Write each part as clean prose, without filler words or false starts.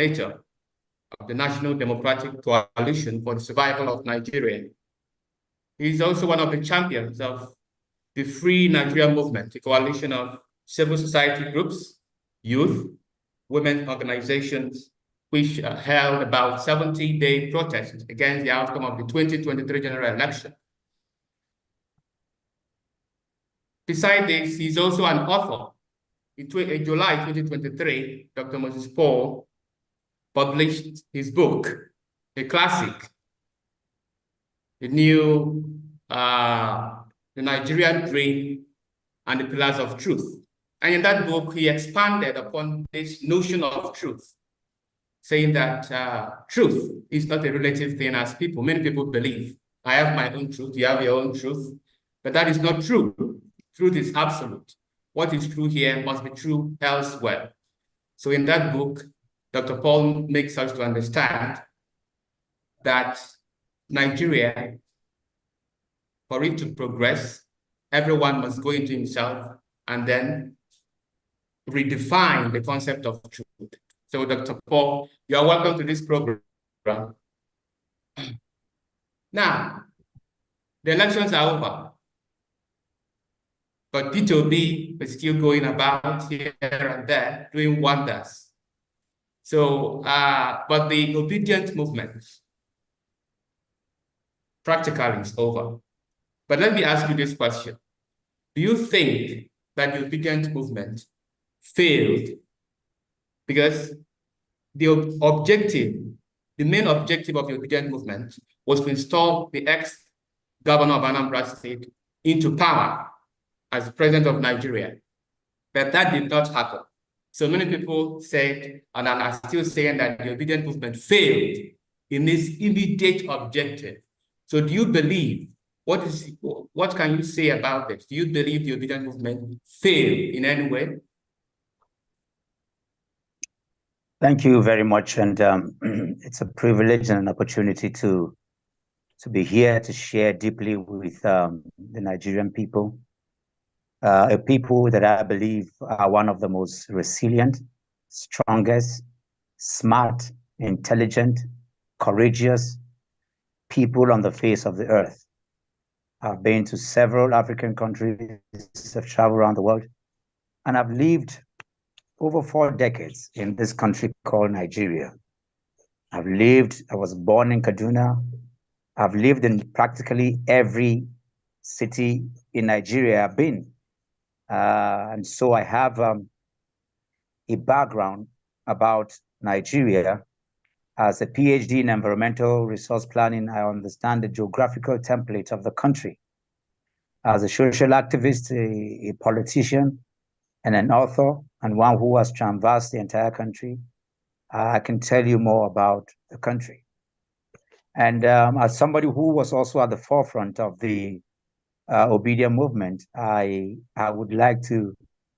coordinator of the National Democratic Coalition for the Survival of Nigeria. He is also one of the champions of the Free Nigeria Movement, a coalition of civil society groups, youth, women organizations, which held about 70-day protests against the outcome of the 2023 general election. Besides this, he's also an author. In July 2023, Dr. Moses Paul published his book, a classic, The Nigerian Dream and the Pillars of Truth. And in that book, he expanded upon this notion of truth, saying that truth is not a relative thing as many people believe. I have my own truth, you have your own truth, but that is not true. Truth is absolute. What is true here must be true elsewhere. So in that book, Dr. Paul makes us to understand that Nigeria, for it to progress, everyone must go into himself and then redefine the concept of truth. So Dr. Paul, you are welcome to this program. Now, the elections are over, but P2B is still going about here and there, doing wonders. So, but the Obidient movement practically is over. But let me ask you this question. Do you think that the Obidient movement failed? Because the main objective of the Obidient movement was to install the ex-governor of Anambra State into power as the president of Nigeria. But that did not happen. So many people said, and are still saying, that the Obidient movement failed in its immediate objective. So do you believe, what can you say about this? Do you believe the Obidient movement failed in any way? Thank you very much. And it's a privilege and an opportunity to be here to share deeply with the Nigerian people. A people that I believe are one of the most resilient, strongest, smart, intelligent, courageous people on the face of the earth. I've been to several African countries, I've traveled around the world, and I've lived over 4 decades in this country called Nigeria. I was born in Kaduna. I've lived in practically every city in Nigeria I've been. And so I have a background about Nigeria. As a PhD in environmental resource planning, I understand the geographical template of the country. As a social activist, a politician, and an author, and one who has traversed the entire country, I can tell you more about the country. And as somebody who was also at the forefront of the Obidient movement, I would like to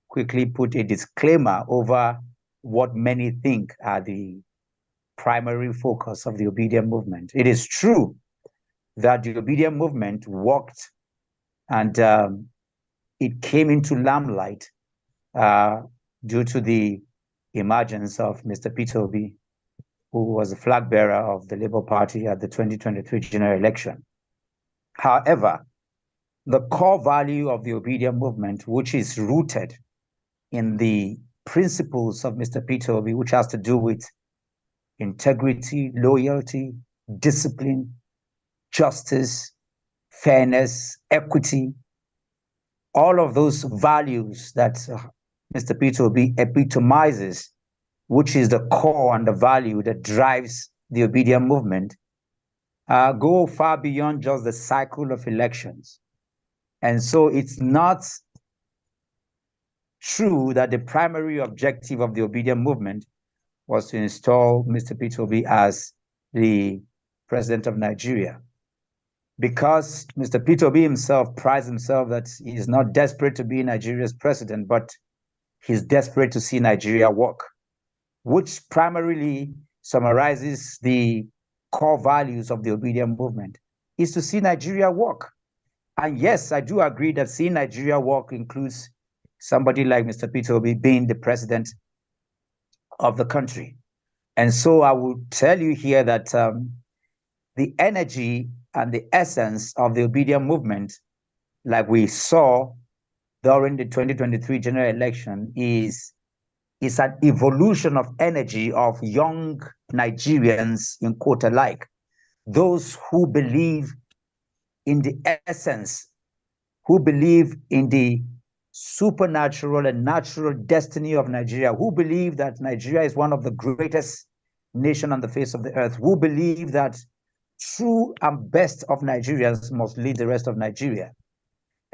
quickly put a disclaimer over what many think are the primary focus of the Obidient movement. It is true that the Obidient movement worked and it came into limelight due to the emergence of Mr. Peter Obi, who was the flag bearer of the Labour Party at the 2023 general election. However, the core value of the Obidient movement, which is rooted in the principles of Mr. Peter Obi, which has to do with integrity, loyalty, discipline, justice, fairness, equity, all of those values that Mr. Peter Obi epitomizes, which is the core and the value that drives the Obidient movement, go far beyond just the cycle of elections. And so it's not true that the primary objective of the Obidient movement was to install Mr. Peter Obi as the president of Nigeria. Because Mr. Peter Obi himself prides himself that he is not desperate to be Nigeria's president, but he's desperate to see Nigeria work, which primarily summarizes the core values of the Obidient movement, is to see Nigeria work. And yes, I do agree that seeing Nigeria work includes somebody like Mr. Peter Obi being the president of the country. And so I will tell you here that the energy and the essence of the Obidient movement, like we saw during the 2023 general election, is an evolution of energy of young Nigerians, in quote alike, those who believe in the essence, who believe in the supernatural and natural destiny of Nigeria, who believe that Nigeria is one of the greatest nations on the face of the earth, who believe that true and best of Nigerians must lead the rest of Nigeria.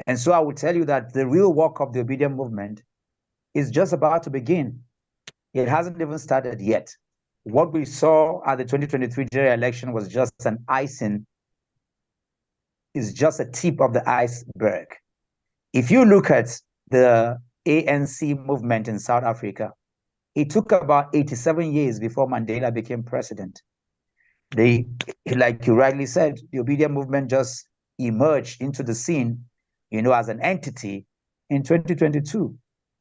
And so I will tell you that the real work of the Obidient movement is just about to begin. It hasn't even started yet. What we saw at the 2023 general election was just an icing, is just a tip of the iceberg. If you look at the ANC movement in South Africa, it took about 87 years before Mandela became president. They, like you rightly said, the Obidient movement just emerged into the scene, as an entity in 2022.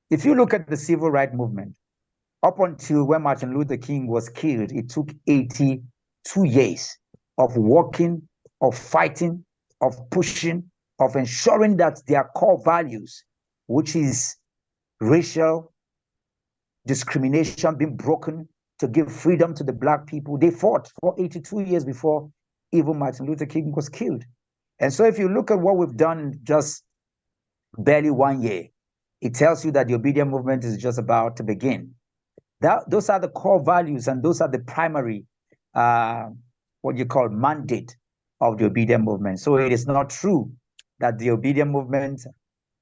If you look at the civil rights movement, up until when Martin Luther King was killed, it took 82 years of working, of fighting, of pushing, of ensuring that their core values, which is racial discrimination being broken, to give freedom to the Black people, they fought for 82 years before even Martin Luther King was killed. And so if you look at what we've done in just barely 1 year, it tells you that the Obidient movement is just about to begin. Those are the core values, and those are the primary, what you call mandate of the Obidient movement. So it is not true that the Obidient movement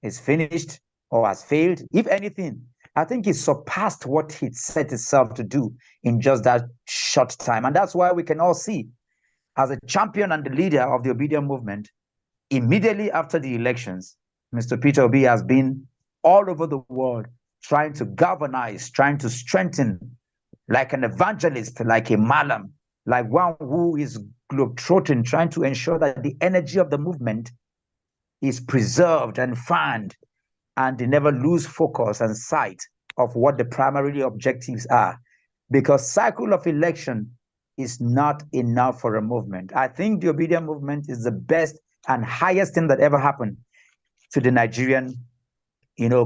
is finished or has failed. If anything, I think it surpassed what it set itself to do in just that short time. And that's why we can all see, as a champion and the leader of the Obidient movement, immediately after the elections, Mr. Peter Obi has been all over the world trying to galvanize, trying to strengthen, like an evangelist, like a malam, like one who is globetrotting, trying to ensure that the energy of the movement is preserved and fanned, and they never lose focus and sight of what the primary objectives are. Because cycle of election is not enough for a movement. I think the Obidient movement is the best and highest thing that ever happened to the Nigerian,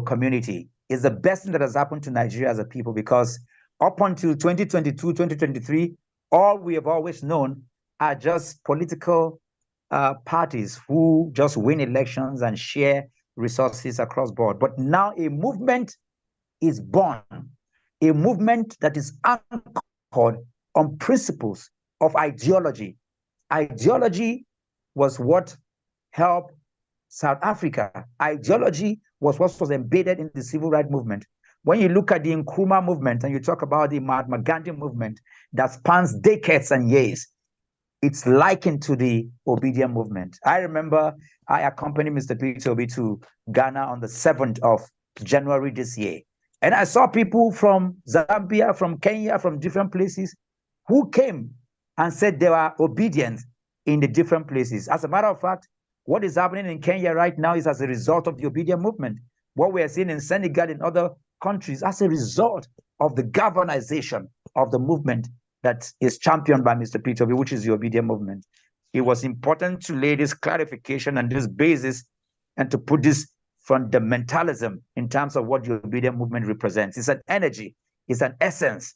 community. It's the best thing that has happened to Nigeria as a people, because up until 2022, 2023, all we have always known are just political parties who just win elections and share resources across board. But now a movement is born, a movement that is anchored on principles of ideology. Ideology was what helped South Africa. Ideology was what was embedded in the civil rights movement. When you look at the Nkrumah movement and you talk about the Mahatma Gandhi movement that spans decades and years, it's likened to the Obidient movement. I remember I accompanied Mr. Peter Obi to Ghana on the 7th of January this year. And I saw people from Zambia, from Kenya, from different places who came and said they were obedient in the different places. As a matter of fact, what is happening in Kenya right now is as a result of the Obidient movement. What we are seeing in Senegal and other countries as a result of the galvanization of the movement that is championed by Mr. Peter Obi, which is the Obidient movement. It was important to lay this clarification and this basis and to put this fundamentalism in terms of what the Obidient movement represents. It's an energy, it's an essence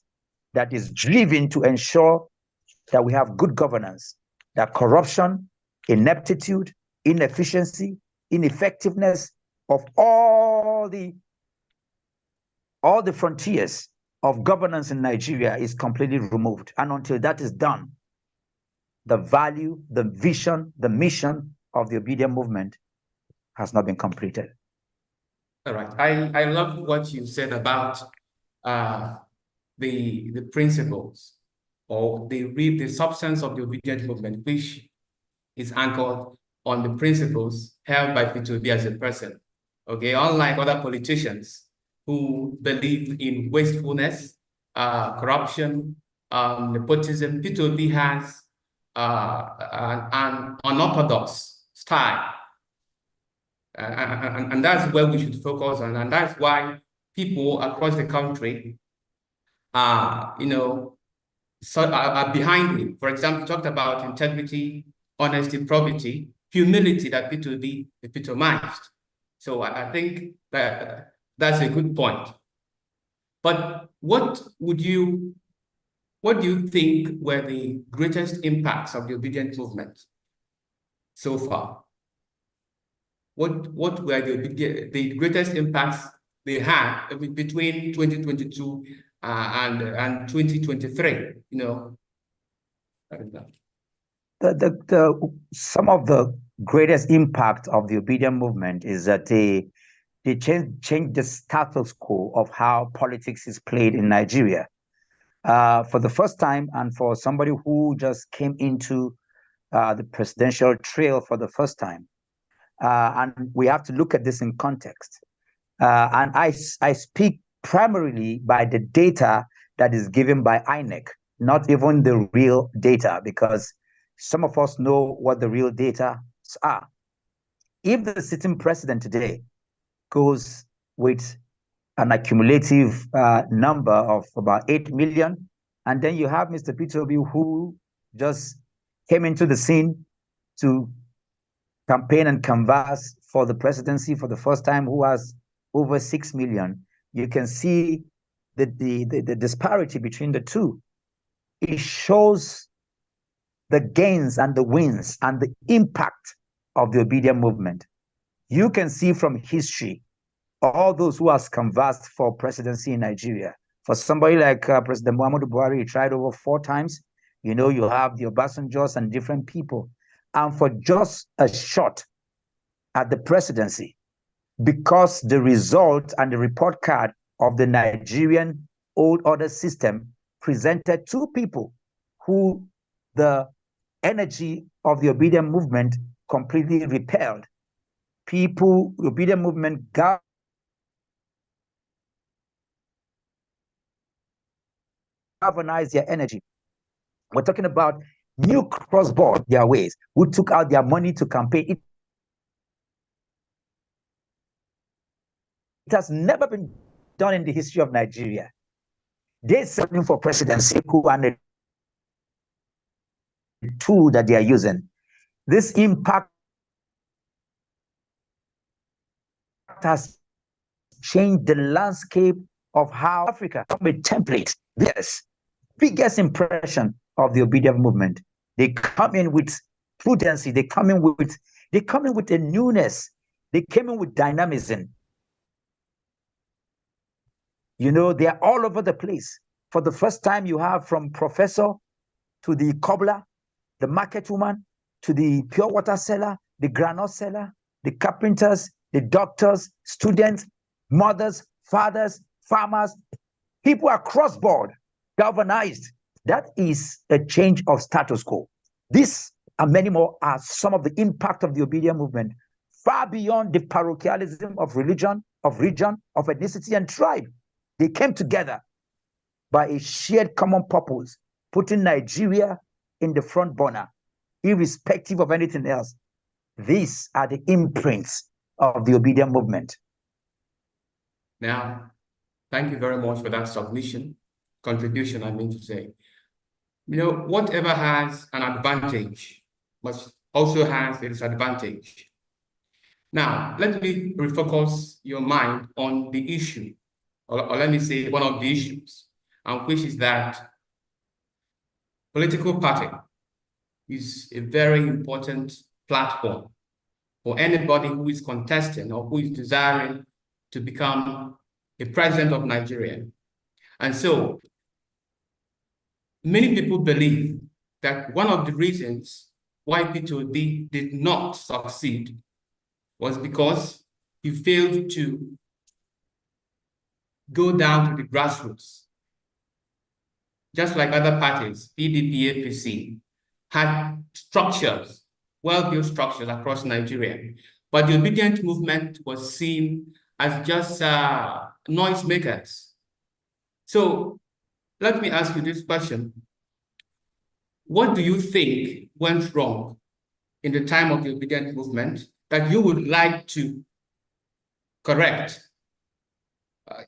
that is driven to ensure that we have good governance, that corruption, ineptitude, inefficiency, ineffectiveness of all the frontiers of governance in Nigeria is completely removed. And until that is done, the value, the vision, the mission of the Obidient movement has not been completed. All right. I love what you said about the principles or the substance of the Obidient movement, which is anchored on the principles held by Peter Obi as a person. Okay, unlike other politicians who believe in wastefulness, corruption, nepotism, Peter Obi has an unorthodox style. And that's where we should focus on. And that's why people across the country are, are behind him. For example, he talked about integrity, honesty, probity, humility that P2D epitomized. So I think that that's a good point. But what do you think were the greatest impacts of the Obidient movement so far? What were the greatest impacts they had between 2022 and 2023? You know, some of the greatest impact of the Obidient movement is that they changed the status quo of how politics is played in Nigeria. For the first time, and for somebody who just came into the presidential trail for the first time, and we have to look at this in context. And I speak primarily by the data that is given by INEC, not even the real data, because some of us know what the real data are. If the sitting president today goes with an accumulative number of about 8 million, and then you have Mr. P2B who just came into the scene to campaign and canvass for the presidency for the first time, who has over 6 million, you can see the disparity between the two. It shows the gains and the wins and the impact of the Obidient movement. You can see from history all those who has canvassed for presidency in Nigeria. For somebody like President Muhammadu Buhari, he tried over 4 times. You know, you have the Obasanjos and different people. And for just a shot at the presidency, because the result and the report card of the Nigerian old order system presented 2 people who the energy of the Obidient movement completely repelled. People, the Obidient movement galvanized their energy. We're talking about new cross-board their ways, who took out their money to campaign. It has never been done in the history of Nigeria. They're serving for presidency, who and the tool that they are using. This impact has changed the landscape of how Africa from a template. Yes, biggest impression of the Obidient movement. They come in with prudency. They come in with a newness. They came in with dynamism. You know, they are all over the place. For the first time, you have from professor to the cobbler, the market woman, to the pure water seller, the granite seller, the carpenters, the doctors, students, mothers, fathers, farmers. People are cross-board, galvanized. That is a change of status quo. This and many more are some of the impact of the Obidient movement, far beyond the parochialism of religion, of region, of ethnicity and tribe. They came together by a shared common purpose, putting Nigeria in the front burner, irrespective of anything else. These are the imprints of the Obidient movement. Now, thank you very much for that contribution, I mean to say. You know, whatever has an advantage must also has a disadvantage. Now, let me refocus your mind on the issue, or let me say one of the issues, which is that political party is a very important platform for anybody who is contesting or who is desiring to become a president of Nigeria. And so many people believe that one of the reasons why P2D did not succeed was because he failed to go down to the grassroots. Just like other parties, PDP, APC, had structures, well-built structures across Nigeria. But the Obidient movement was seen as just noisemakers. So let me ask you this question. What do you think went wrong in the time of the Obidient movement that you would like to correct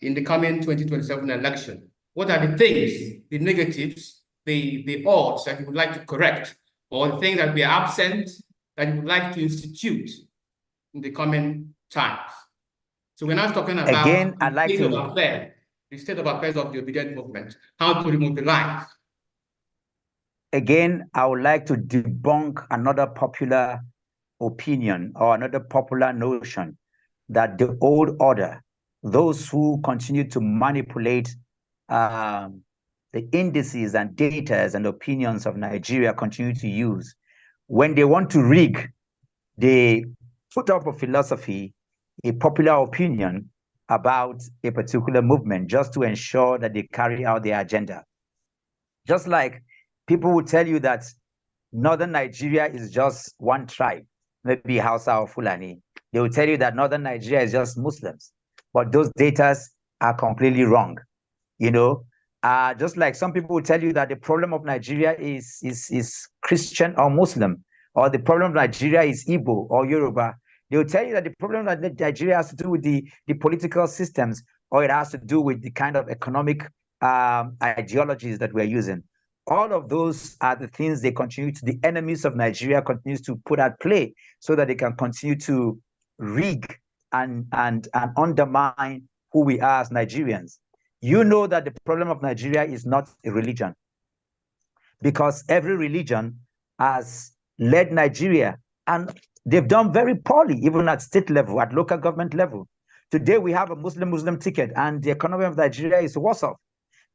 in the coming 2027 election? What are the things, the negatives the odds that you would like to correct, or the things that be absent that you would like to institute in the coming times. So we're not talking about Again, I'd like the state of affairs of the Obidient movement, how to remobilize. Again, I would like to debunk another popular opinion or another popular notion that the old order, those who continue to manipulate the indices and data and opinions of Nigeria continue to use. When they want to rig, they put up a philosophy, a popular opinion about a particular movement just to ensure that they carry out their agenda. Just like people will tell you that northern Nigeria is just one tribe, maybe Hausa or Fulani. They will tell you that northern Nigeria is just Muslims, but those data are completely wrong. You know, just like some people will tell you that the problem of Nigeria is Christian or Muslim, or the problem of Nigeria is Igbo or Yoruba. They will tell you that the problem of Nigeria has to do with the political systems, or it has to do with the kind of economic ideologies that we're using. All of those are the things the enemies of Nigeria continues to put at play so that they can continue to rig and undermine who we are as Nigerians. You know that the problem of Nigeria is not a religion, because every religion has led Nigeria, and they've done very poorly, even at state level, at local government level. Today, we have a Muslim ticket, and the economy of Nigeria is worse off.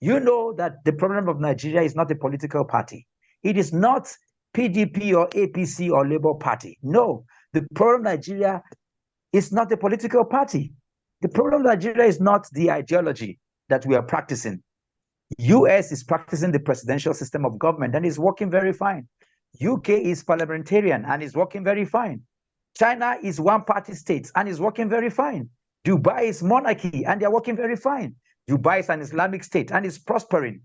You know that the problem of Nigeria is not a political party. It is not PDP or APC or Labour Party. No, the problem of Nigeria is not a political party. The problem of Nigeria is not the ideology that we are practicing. US is practicing the presidential system of government and is working very fine. UK is parliamentarian and is working very fine. China is one-party state and is working very fine. Dubai is monarchy and they're working very fine. Dubai is an Islamic state and is prospering.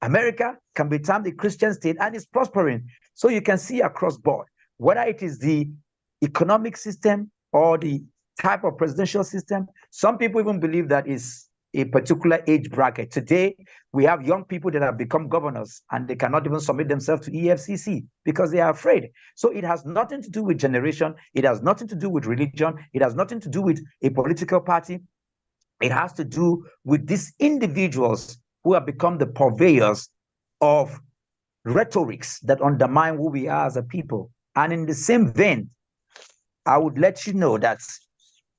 America can be termed a Christian state and is prospering. So you can see across board, whether it is the economic system or the type of presidential system. Some people even believe that is a particular age bracket. Today, we have young people that have become governors and they cannot even submit themselves to EFCC because they are afraid. So it has nothing to do with generation. It has nothing to do with religion. It has nothing to do with a political party. It has to do with these individuals who have become the purveyors of rhetorics that undermine who we are as a people. And in the same vein, I would let you know that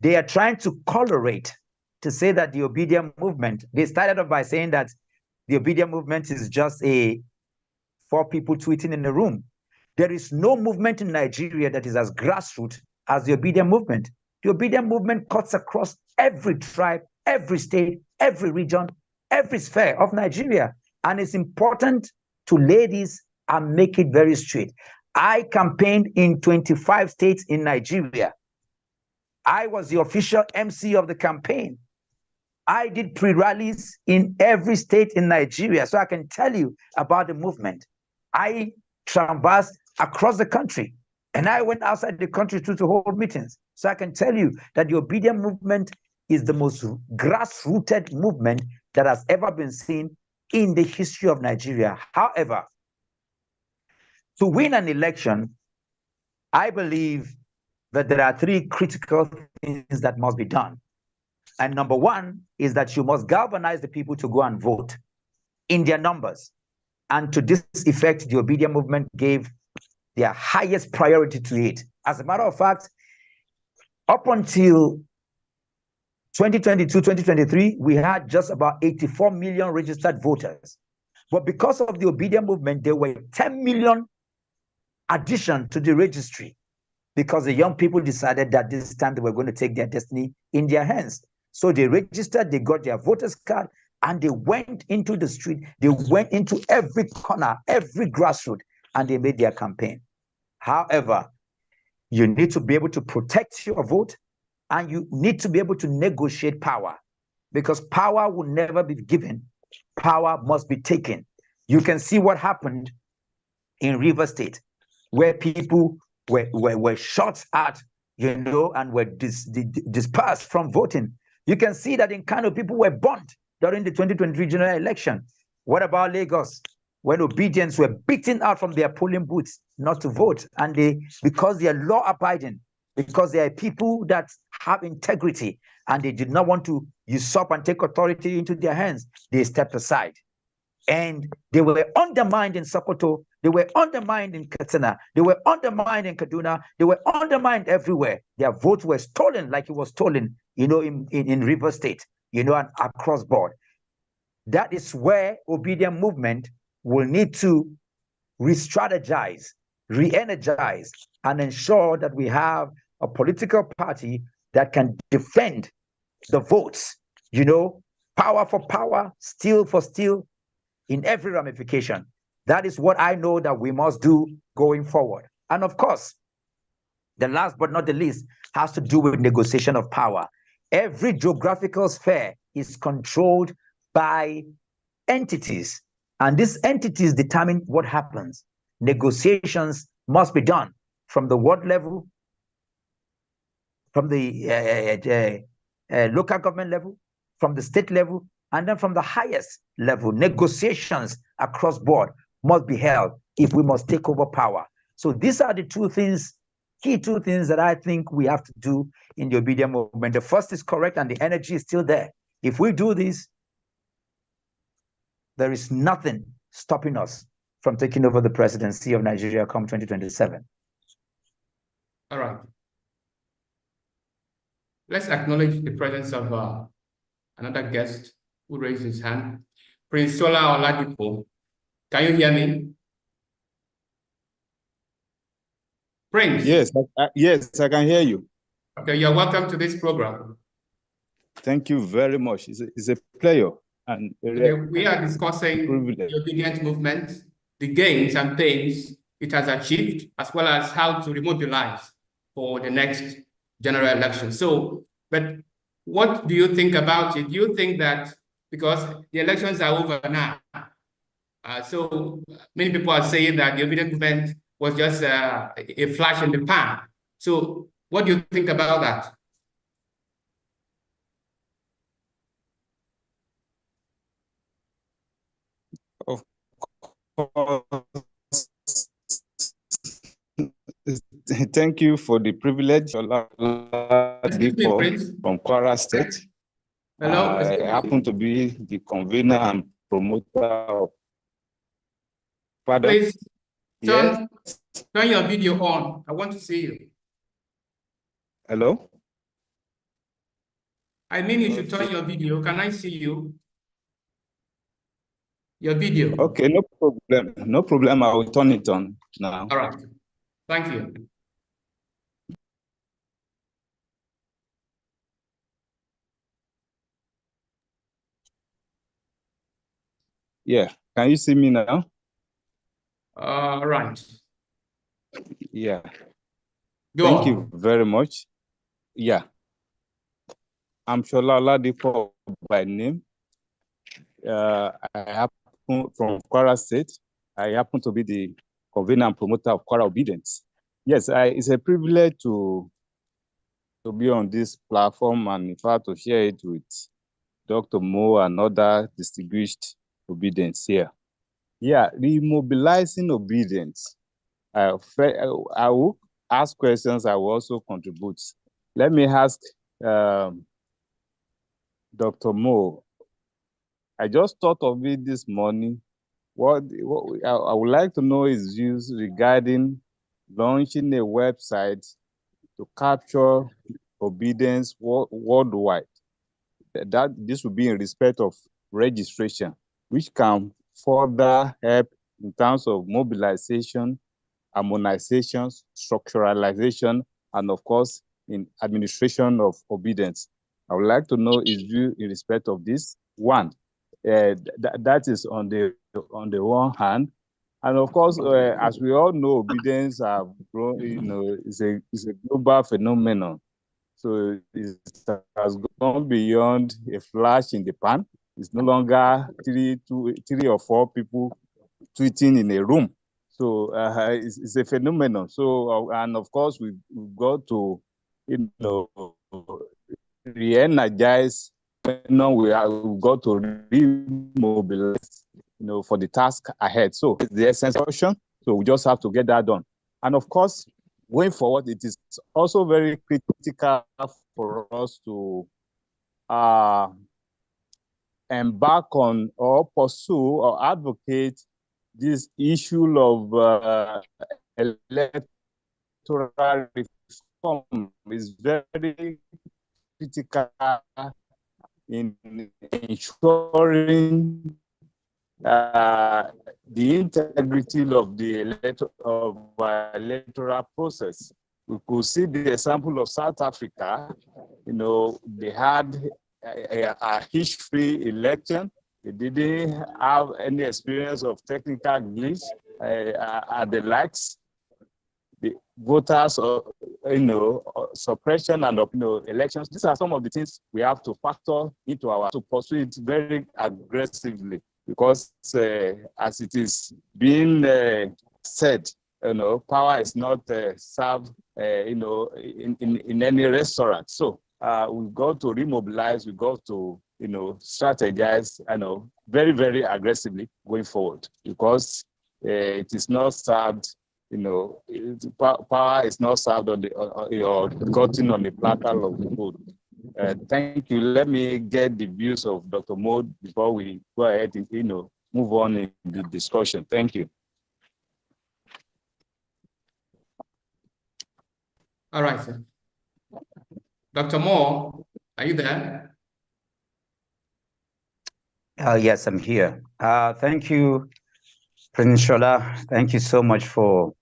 they are trying to colorate to say that the Obidient movement, they started off by saying that the Obidient movement is just four people tweeting in a room. There is no movement in Nigeria that is as grassroots as the Obidient movement. The Obidient movement cuts across every tribe, every state, every region, every sphere of Nigeria. And it's important to lay this and make it very straight. I campaigned in 25 states in Nigeria. I was the official MC of the campaign. I did pre-rallies in every state in Nigeria, so I can tell you about the movement. I traversed across the country, and I went outside the country to hold meetings. So I can tell you that the Obidient movement is the most grassrooted movement that has ever been seen in the history of Nigeria. However, to win an election, I believe that there are three critical things that must be done. And number one is that you must galvanize the people to go and vote in their numbers. And to this effect, the Obidient movement gave their highest priority to it. As a matter of fact, up until 2022, 2023, we had just about 84 million registered voters. But because of the Obidient movement, there were 10 million addition to the registry because the young people decided that this time they were going to take their destiny in their hands. So they registered, they got their voters card, and they went into the street. They went into every corner, every grassroots, and they made their campaign. However, you need to be able to protect your vote, and you need to be able to negotiate power, because power will never be given. Power must be taken. You can see what happened in River State, where people were shot at, and were dispersed from voting. You can see that in Kano, people were burnt during the 2023 general election. What about Lagos? when Obedients were beaten out from their polling booths not to vote, and because they are law-abiding, because they are people that have integrity, and they did not want to usurp and take authority into their hands, they stepped aside. And they were undermined in Sokoto, they were undermined in Katsina, they were undermined in Kaduna, they were undermined everywhere. Their votes were stolen like it was stolen, in River State, and across board. That is where Obidient movement will need to re-strategize, re-energize, and ensure that we have a political party that can defend the votes, power for power, steel for steel, in every ramification. That is what I know that we must do going forward. And of course, the last but not the least has to do with negotiation of power. Every geographical sphere is controlled by entities, and these entities determine what happens. Negotiations must be done from the ward level, from the local government level, from the state level, and then from the highest level. Negotiations across board must be held if we must take over power. So these are the key two things that I think we have to do in the Obidient movement. The first is correct, and the energy is still there. If we do this, there is nothing stopping us from taking over the presidency of Nigeria come 2027. All right. Let's acknowledge the presence of another guest who raised his hand. Prince Sola Oladipo. Can you hear me? Prince? Yes, yes, I can hear you. Okay, you're welcome to this program. Thank you very much. It's a pleasure. And we are discussing the Obidient movement, the gains and pains it has achieved, as well as how to remobilize for the next general election. So, but what do you think about it? Do you think that because the elections are over now, so many people are saying that the Obidient movement was just a flash in the pan. So what do you think about that? Of course. Thank you for the privilege. From Kwara State. Hello. I happen to be the convener and promoter of. Please turn your video on. I want to see you. Hello? I mean, you should turn your video. Can I see you? Your video. Okay, no problem. No problem. I will turn it on now. All right. Thank you. Yeah. Can you see me now? Right. Yeah. Go Thank you very much. Yeah. I'm Shola Oladipo by name. I happen from Kwara State. I happen to be the convener and promoter of Kwara Obidient. Yes, it's a privilege to be on this platform and in fact to share it with Dr. Mo and other distinguished Obedients here. Yeah, remobilizing Obedience. I will ask questions, I will also contribute. Let me ask Dr. Mo. I just thought of it this morning. What I would like to know is views regarding launching a website to capture Obedience worldwide. That this will be in respect of registration, which can further help in terms of mobilization, harmonization, structuralization, and of course, in administration of Obedience. I would like to know his view in respect of this. One, that is on the one hand, and of course, as we all know, Obedience have grown. It's a global phenomenon. So it has gone beyond a flash in the pan. It's no longer three or four people tweeting in a room. So it's a phenomenon. So and of course we've got to re-energize. We've got to remobilize for the task ahead. So it's the essence of action. So we just have to get that done. And of course, going forward, it is also very critical for us to embark on or pursue or advocate this issue of electoral reform is very critical in ensuring the integrity of the electoral process. We could see the example of South Africa. They had a history election. They didn't have any experience of technical glitch at the likes. The voters, suppression and elections. These are some of the things we have to factor into to pursue it very aggressively, because as it is being said, power is not served, in any restaurant. So we've got to remobilize. We've got to, strategize, very, very aggressively going forward, because it is not served. Power is not served on or gotten on the platter of the food. Thank you. Let me get the views of Dr. Mode before we go ahead and move on in the discussion. Thank you. All right, sir. Dr. Moore, are you there? Yes, I'm here. Thank you, President Shola. Thank you so much for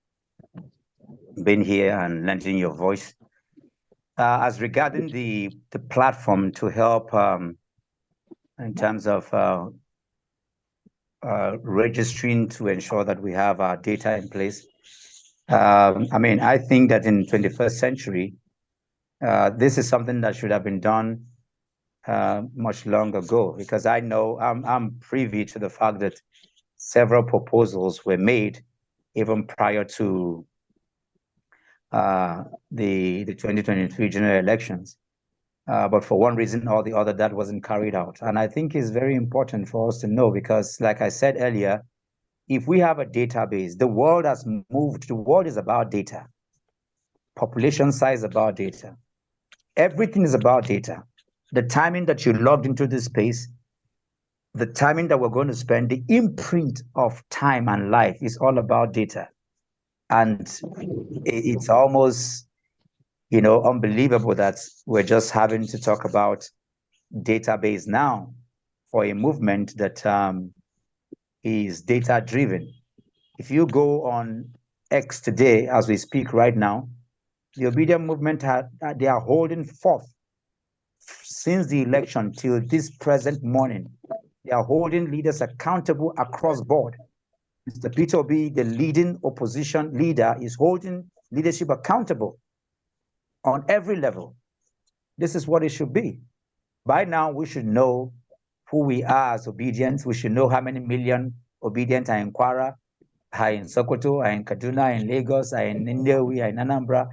being here and lending your voice. As regarding the platform to help in terms of registering to ensure that we have our data in place. I think that in 21st century, this is something that should have been done much long ago, because I know I'm privy to the fact that several proposals were made even prior to the 2023 general elections. But for one reason or the other, that wasn't carried out. And I think it's very important for us to know, because like I said earlier, if we have a database, the world has moved. The world is about data. Population size is about data. Everything is about data. The timing that you logged into this space, the timing that we're going to spend, the imprint of time and life is all about data. And it's almost, unbelievable that we're just having to talk about database now for a movement that is data driven. If you go on X today, as we speak right now, the Obidient movement, they are holding forth since the election till this present morning. They are holding leaders accountable across board. Mr. Peter Obi, the leading opposition leader, is holding leadership accountable on every level. This is what it should be. By now, we should know who we are as Obedients. We should know how many million Obedient are in Kwara, are in Sokoto, are in Kaduna, are in Lagos, are in India, we are in Anambra.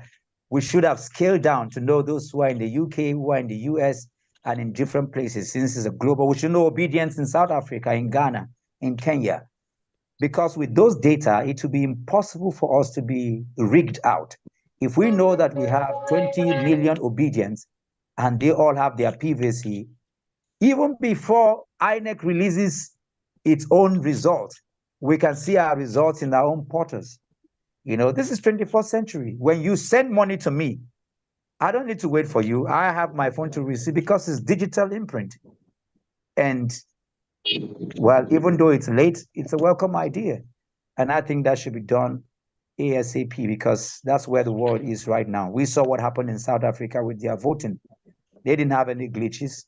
We should have scaled down to know those who are in the UK, who are in the US, and in different places, since it's a global. We should know Obedience in South Africa, in Ghana, in Kenya. Because with those data, it will be impossible for us to be rigged out. If we know that we have 20 million Obedients and they all have their PVC, even before INEC releases its own results, we can see our results in our own portals. This is 21st century. When you send money to me, I don't need to wait for you. I have my phone to receive, because it's digital imprint. And well, even though it's late, it's a welcome idea. And I think that should be done ASAP, because that's where the world is right now. We saw what happened in South Africa with their voting. They didn't have any glitches.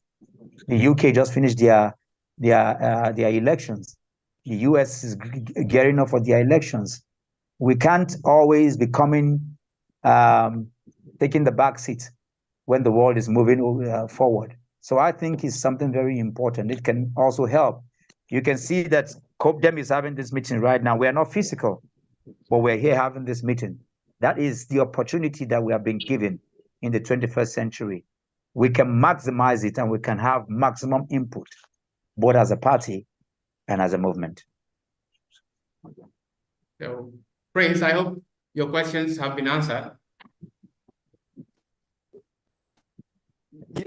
The UK just finished their elections. The US is gearing up for their elections. We can't always be taking the back seat when the world is moving forward. So I think it's something very important. It can also help. You can see that COPDEM is having this meeting right now. We are not physical, but we're here having this meeting. That is the opportunity that we have been given in the 21st century. We can maximize it and we can have maximum input, both as a party and as a movement. So, Prince, I hope your questions have been answered.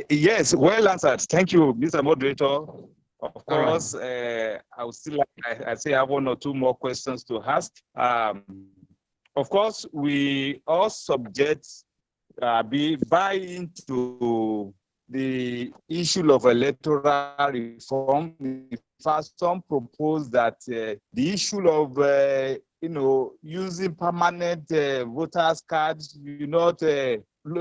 Yes, well answered. Thank you, Mr. Moderator. Of course, I would still like, I say I have one or two more questions to ask. Of course, we all subject, buy into the issue of electoral reform. In fact, some propose that the issue of using permanent voters cards,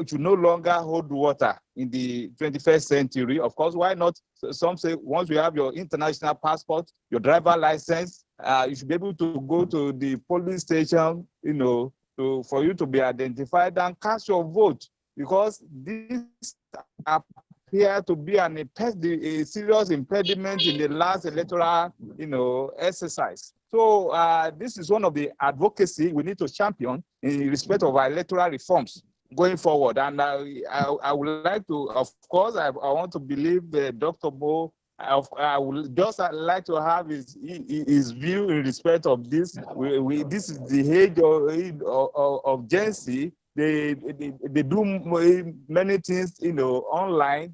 should no longer hold water in the 21st century. Of course, why not? Some say once you have your international passport, your driver license, you should be able to go to the polling station, for you to be identified and cast your vote, because this appear to be a serious impediment in the last electoral, exercise. So this is one of the advocacy we need to champion in respect of our electoral reforms going forward. And I would like to, of course, I want to believe Dr. Mo. I would just like to have his view in respect of this. This is the age of Gen Z. They do many things, online.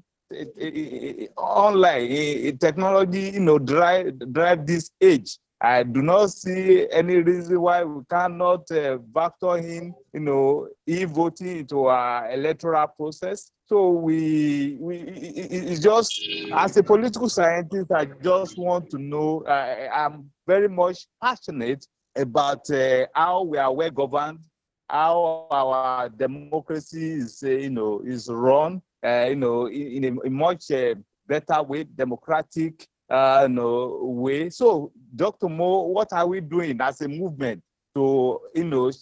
Technology, drive this age. I do not see any reason why we cannot factor in, e-voting into our electoral process. So it's just, as a political scientist, I just want to know, I'm very much passionate about how we are well governed, how our democracy is, is run, in a much better way, democratic way. So, Dr. Mo, what are we doing as a movement to,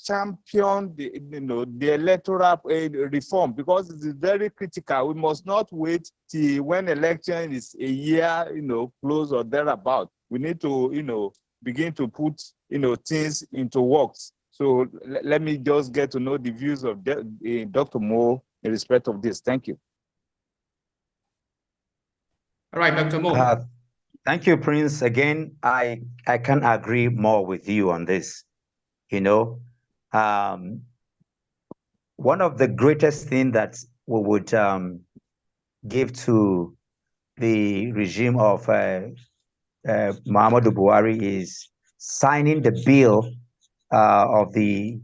champion the electoral reform? Because it is very critical. We must not wait till when election is a year, close or thereabout. We need to, begin to put, things into works. So let me just get to know the views of Dr. Mo in respect of this. Thank you. All right, Dr. Mo. Thank you, Prince. Again, I can't agree more with you on this. One of the greatest things that we would give to the regime of Muhammadu Buhari is signing the bill of the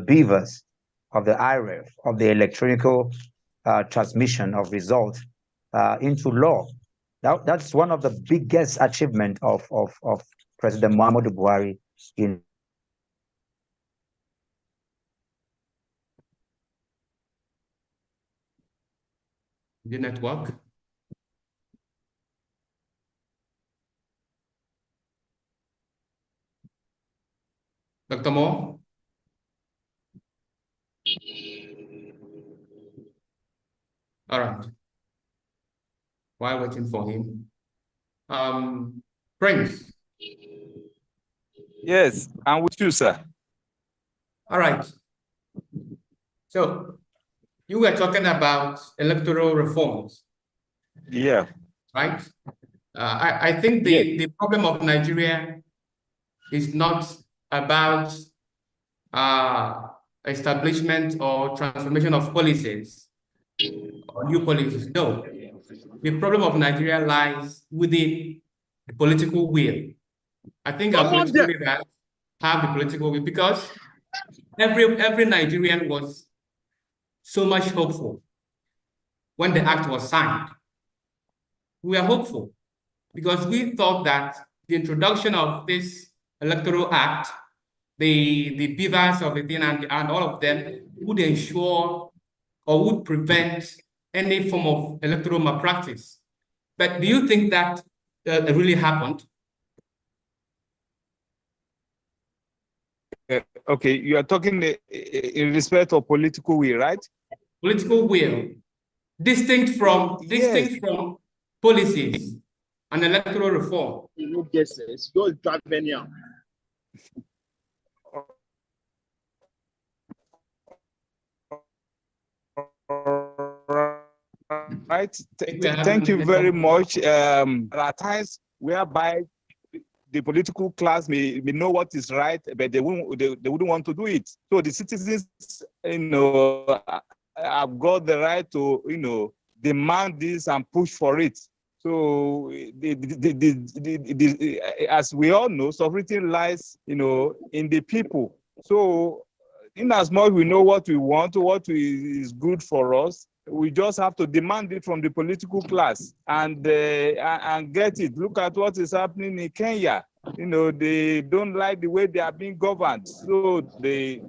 beavers, of the IREF, of the electronic transmission of results into law. That's one of the biggest achievement of President Muhammadu Buhari in the network. Dr. Mo? All right. While waiting for him, Prince. Yes, I'm with you, sir. All right. So you were talking about electoral reforms. Yeah. Right? I think the problem of Nigeria is not about establishment or transformation of policies or new policies. No. The problem of Nigeria lies within the political will. I think our political leaders have the political will, because every Nigerian was so much hopeful when the act was signed. We are hopeful because we thought that the introduction of this electoral act, the beavers of the thing and all of them would ensure or would prevent any form of electoral malpractice. But do you think that really happened? Okay, you are talking in respect of political will, right? Political will, distinct from policies and electoral reform. right. Thank you very much. There are times whereby the political class may know what is right, but they wouldn't want to do it. So the citizens, have got the right to, demand this and push for it. So as we all know, sovereignty lies, in the people. So in as much we know what we want, what is good for us, we just have to demand it from the political class and get it. Look at what is happening in Kenya. They don't like the way they are being governed, so they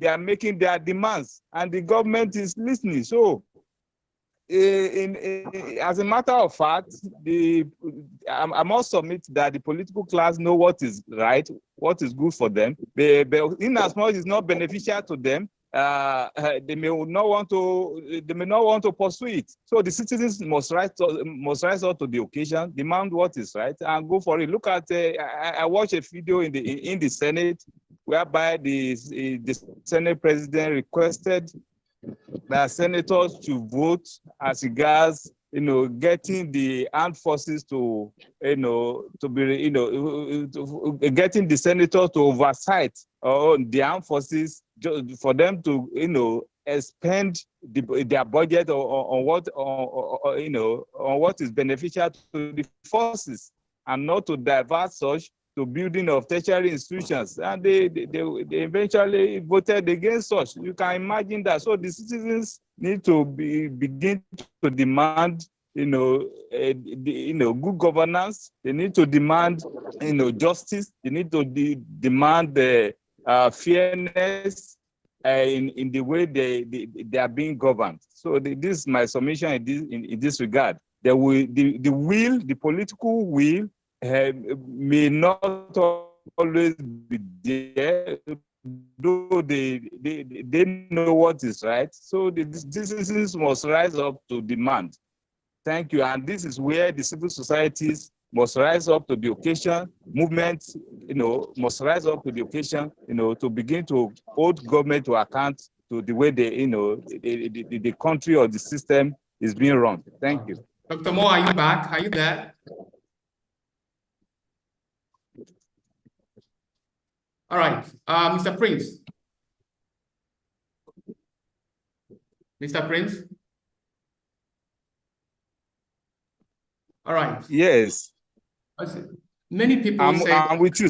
are making their demands, and the government is listening. So, as a matter of fact, I must submit that the political class know what is right, what is good for them. But in as much it's not beneficial to them, they may not want to pursue it. So the citizens must rise up to the occasion, demand what is right, and go for it. Look at I watched a video in the Senate whereby the Senate president requested the senators to vote as regards getting the armed forces to be getting the senators to oversight on the armed forces, for them to expend their budget on what is beneficial to the forces, and not to divert such to building of tertiary institutions. And they eventually voted against such. You can imagine that. So the citizens need to begin to demand good governance. They need to demand justice. They need to demand fairness in the way they are being governed. So this is my submission in this regard. The political will may not always be there, though they know what is right. So the citizens must rise up to demand. Thank you. And this is where the civil societies must rise up to the occasion. Movements, must rise up to the occasion, to begin to hold government to account to the way the country or the system is being run. Thank you. Dr. Moore, are you back? Are you there? All right, Mr. Prince. Mr. Prince? All right. Yes. Many people say... I'm with you.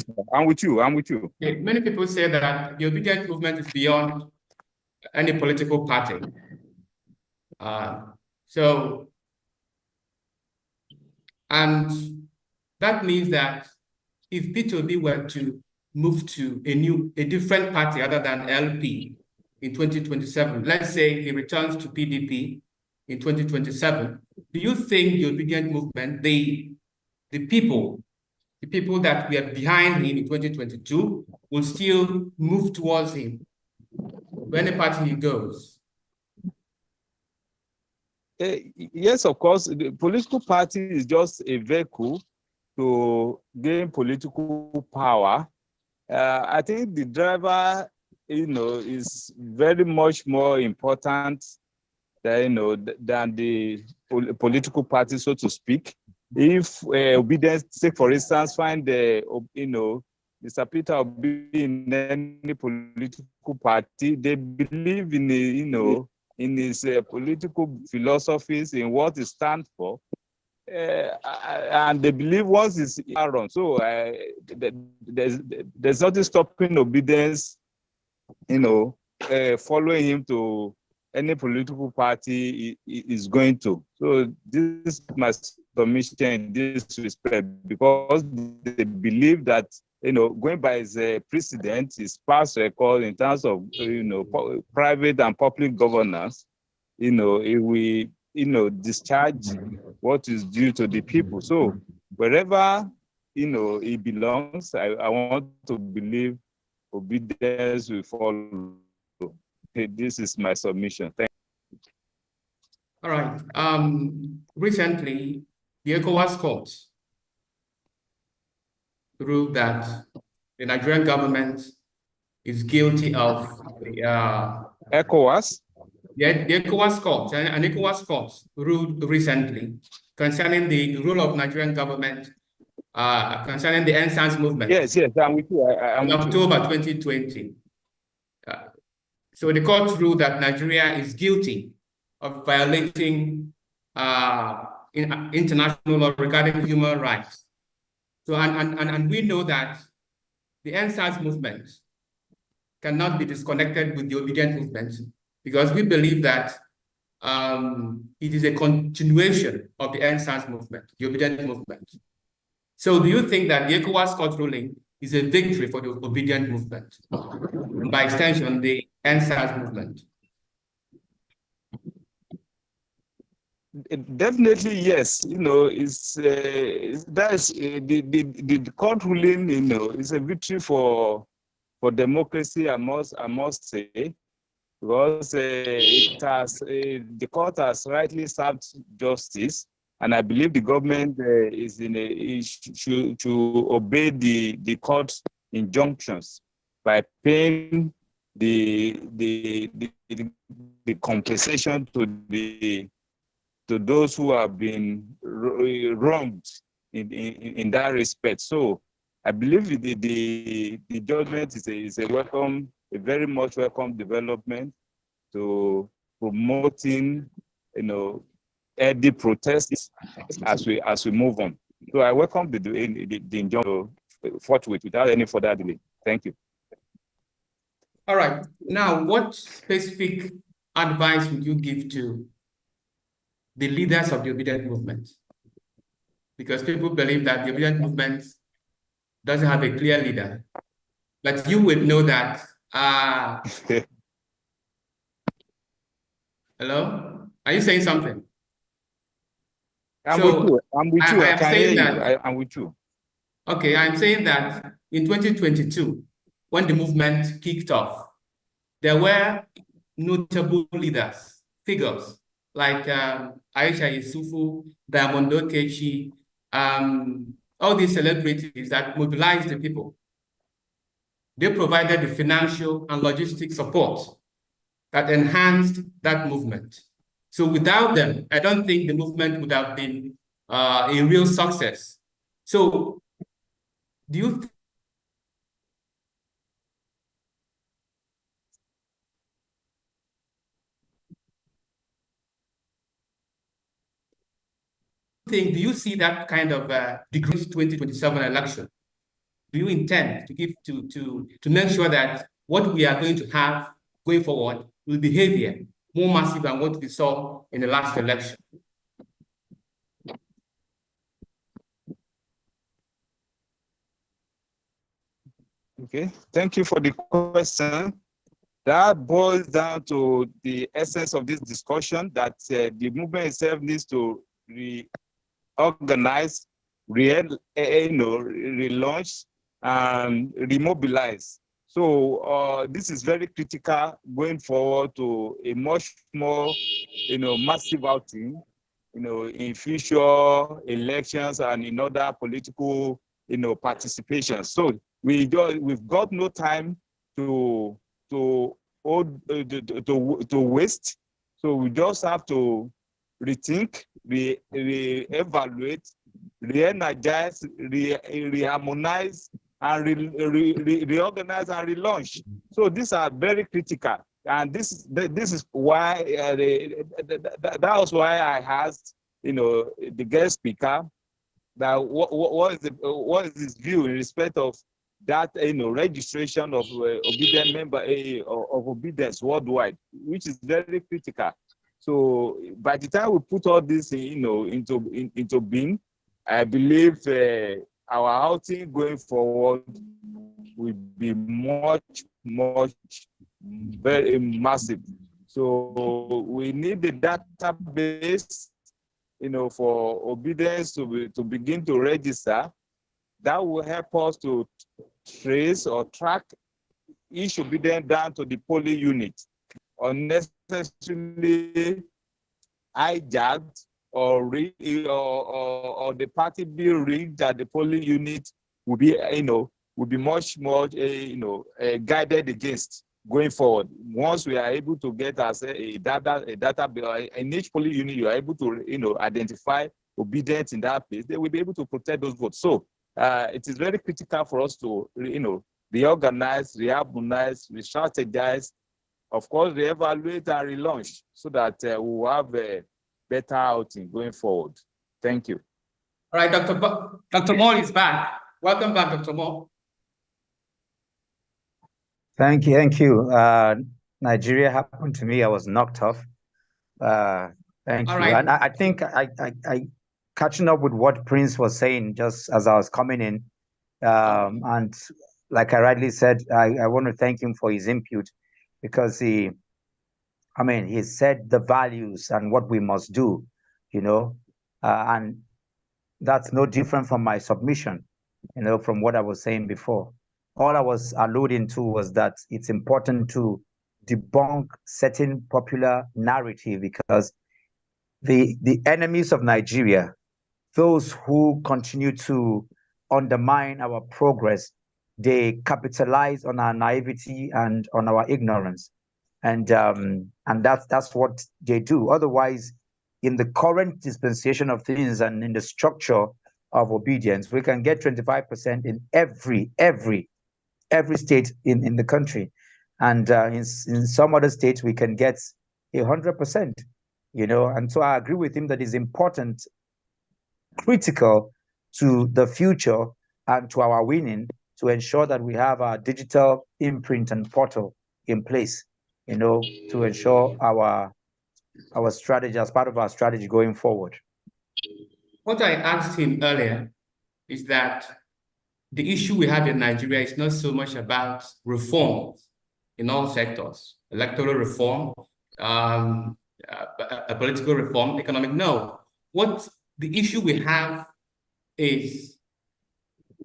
I'm with you. Okay. Many people say that the Obidient movement is beyond any political party. And that means that if B2B were to move to a different party other than LP in 2027, let's say he returns to PDP in 2027, do you think the Obidient movement, the people that were behind him in 2022 will still move towards him when any party he goes? Yes, of course. The political party is just a vehicle to gain political power. I think the driver, is very much more important than the political party, so to speak. If Obidient, say for instance, find Mr. Peter Obi in any political party, they believe in in his political philosophies, in what he stands for. And they believe once it's around. So there's nothing stopping Obedience, following him to any political party is going to. So this is my submission in this respect, because they believe that, going by his precedent, his past record in terms of, private and public governance, it will, discharge what is due to the people. So wherever, it belongs, I want to believe Obedience will follow. This is my submission. Thank you. All right. Recently, the ECOWAS court ruled that the Nigerian government is guilty of ECOWAS? the ECOWAS court, an ECOWAS court ruled recently concerning the role of Nigerian government concerning the NSAS movement. Yes, I'm with you. I'm in with October 2020. So the court ruled that Nigeria is guilty of violating international law regarding human rights. So, and we know that the NSAS movement cannot be disconnected with the Obidient movement because we believe that it is a continuation of the NSAS movement, the Obidient movement. So do you think that the ECOWAS court ruling is a victory for the Obidient movement, and by extension, the NSAS movement? Definitely, yes. You know, the court ruling. You know, is a victory for democracy. I must say, because the court has rightly served justice, and I believe the government should obey the court's injunctions by paying the compensation to those who have been wronged in that respect. So I believe the judgment is a very much welcome development to promoting, healthy protests as we move on. So I welcome the injunction forthwith without any further delay. Thank you. All right. Now, what specific advice would you give to the leaders of the Obidient movement? Because people believe that the Obidient movement doesn't have a clear leader, but you would know that. Hello? Are you saying something? I'm with you. I can hear you. I'm with you. Okay, I'm saying that in 2022, when the movement kicked off, there were notable leaders, figures like Aisha Yusufu, Diamondo Kechi, all these celebrities that mobilized the people. They provided the financial and logistic support that enhanced that movement. So without them, I don't think the movement would have been a real success. So do you do you see that kind of degree 2027 election? Do you intend to give to make sure that what we are going to have going forward will be heavier, more massive than what we saw in the last election? Okay, thank you for the question. That boils down to the essence of this discussion, that the movement itself needs to reorganize, relaunch, and remobilize. So this is very critical going forward to a much more, massive outing, in future elections and in other political, participation. So we've got no time to waste. So we just have to rethink, re-evaluate, re-energize, re-harmonize, and reorganize and relaunch. So these are very critical, and this is why that was why I asked, the guest speaker, that what is his view in respect of that, registration of Obidient member of Obedience worldwide, which is very critical. So by the time we put all this, into being, I believe our outing going forward will be much very massive. So we need the database, for Obedience to begin to register. That will help us to trace or track each Obedient down to the polling unit, unnecessarily hijacked or the party be rigged at the polling unit will be much more guided against. going forward. Once we are able to get us a data, in each polling unit, you are able to, identify Obidient in that place, they will be able to protect those votes. So it is very critical for us to, reorganize, reharmonize, re-strategize, of course, reevaluate and relaunch so that we will have a better outing going forward. Thank you. All right, Dr. Moore is back. Welcome back, Dr. Moore. Thank you. Nigeria happened to me. I was knocked off. Thank you. Right. And I think I catching up with what Prince was saying just as I was coming in. And like I rightly said, I want to thank him for his input because he said the values and what we must do, and that's no different from my submission, from what I was saying before. All I was alluding to was that it's important to debunk certain popular narrative because the enemies of Nigeria, those who continue to undermine our progress, they capitalize on our naivety and on our ignorance. And that's what they do. Otherwise, in the current dispensation of things and in the structure of obedience, we can get 25% in every state in the country. And in some other states, we can get 100%, and so I agree with him that it's important, critical to the future and to our winning to ensure that we have our digital imprint and portal in place, to ensure our strategy as part of our strategy going forward. What I asked him earlier is that the issue we have in Nigeria is not so much about reforms in all sectors, electoral reform, a political reform, economic. No, what the issue we have is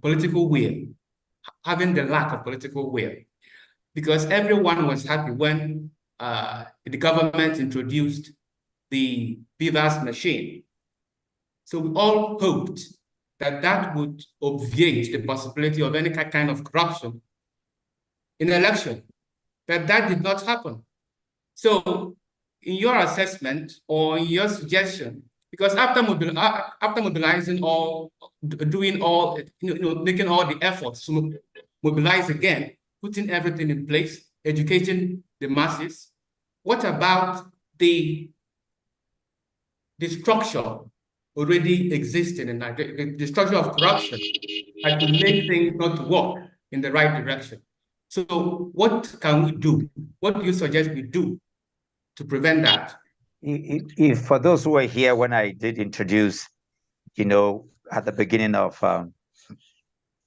political will, having the lack of political will, because everyone was happy when the government introduced the BVAS machine. So we all hoped that that would obviate the possibility of any kind of corruption in the election, but that did not happen. So in your assessment or in your suggestion, because after mobilizing all, doing all, making all the efforts to mobilize again, putting everything in place, educating the masses, what about the structure already existing in Nigeria, the structure of corruption that will make things not work in the right direction? So what can we do? What do you suggest we do to prevent that? If for those who were here when I did introduce, at the beginning of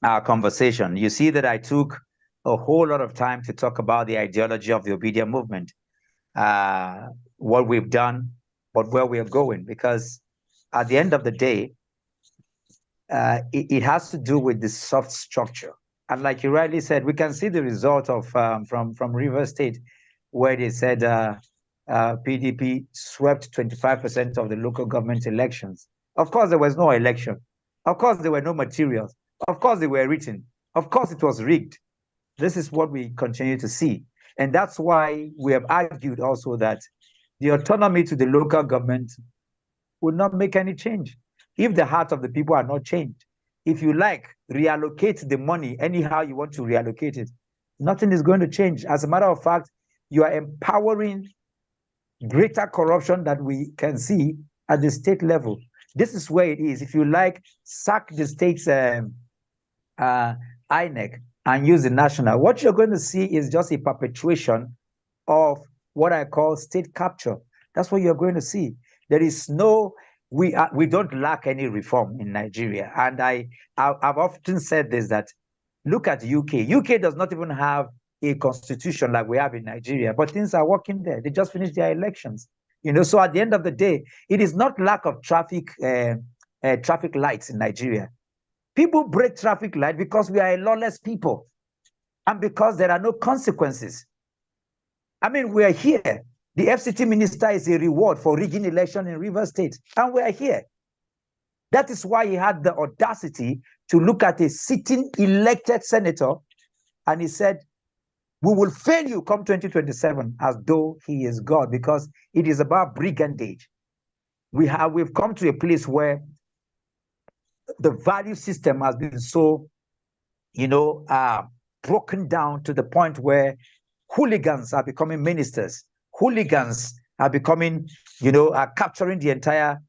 our conversation, you see that I took a whole lot of time to talk about the ideology of the Obidient movement, what we've done, but where we are going, because at the end of the day, it has to do with the soft structure. And like you rightly said, we can see the result of from Rivers State, where they said PDP swept 25% of the local government elections. Of course, there was no election. Of course, there were no materials. Of course, they were written. Of course, it was rigged. This is what we continue to see. And that's why we have argued also that the autonomy to the local government will not make any change if the heart of the people are not changed. If you reallocate the money anyhow you want to reallocate it, nothing is going to change. As a matter of fact, you are empowering greater corruption that we can see at the state level. This is where it is. If you sack the state's INEC and use the national, what you're going to see is just a perpetuation of what I call state capture. That's what you're going to see. There is no, we don't lack any reform in Nigeria. And I've often said this, that look at UK. UK does not even have a constitution like we have in Nigeria, but things are working there. They just finished their elections. So at the end of the day, it is not lack of traffic lights in Nigeria. People break traffic light because we are a lawless people and because there are no consequences. I mean, we are here. The FCT minister is a reward for rigging election in Rivers State, and we are here. That is why he had the audacity to look at a sitting elected senator, and he said, We will fail you come 2027 as though he is God, because it is about brigandage. We've come to a place where the value system has been so, broken down to the point where hooligans are becoming ministers. Hooligans are becoming, capturing the entire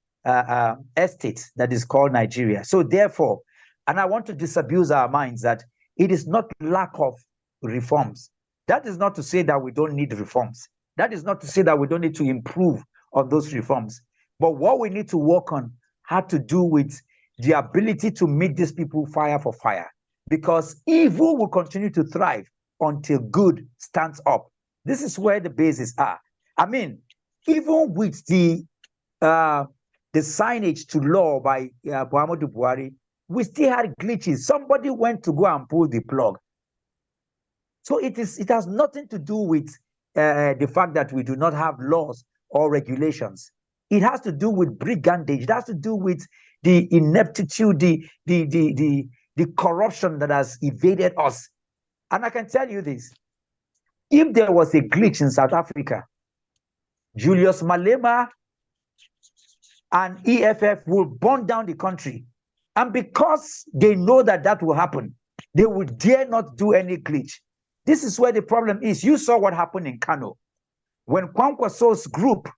estate that is called Nigeria. So therefore, and I want to disabuse our minds that it is not lack of reforms. That is not to say that we don't need reforms. That is not to say that we don't need to improve on those reforms. But what we need to work on had to do with the ability to meet these people fire for fire, because evil will continue to thrive until good stands up. This is where the bases are. I mean, even with the signage to law by Muhammadu Buhari, we still had glitches. Somebody went to go and pull the plug. So it has nothing to do with the fact that we do not have laws or regulations. It has to do with brigandage. It has to do with the ineptitude, the corruption that has evaded us. And I can tell you this: if there was a glitch in South Africa, Julius Malema and EFF will burn down the country. And because they know that that will happen, they would dare not do any glitch. This is where the problem is. You saw what happened in Kano. When Kwankwaso's group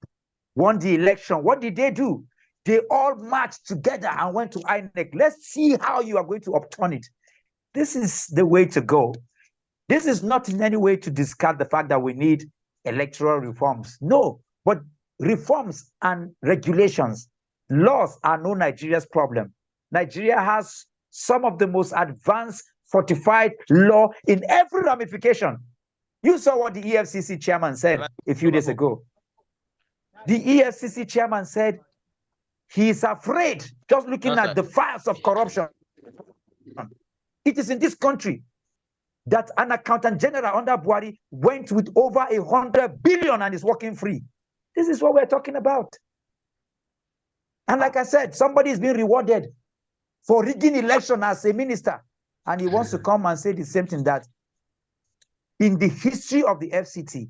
won the election, what did they do? They all marched together and went to INEC. Let's see how you are going to upturn it. This is the way to go. This is not in any way to discard the fact that we need electoral reforms. No, but reforms and regulations, laws are no Nigeria's problem. Nigeria has some of the most advanced fortified law in every ramification. You saw what the EFCC chairman said a few days ago. The EFCC chairman said he is afraid, just looking at the fires of corruption. It is in this country that an accountant general under Buhari went with over 100 billion and is working free. This is what we're talking about. And like I said, somebody is being rewarded for rigging election as a minister, and he wants to come and say the same thing, that in the history of the FCT,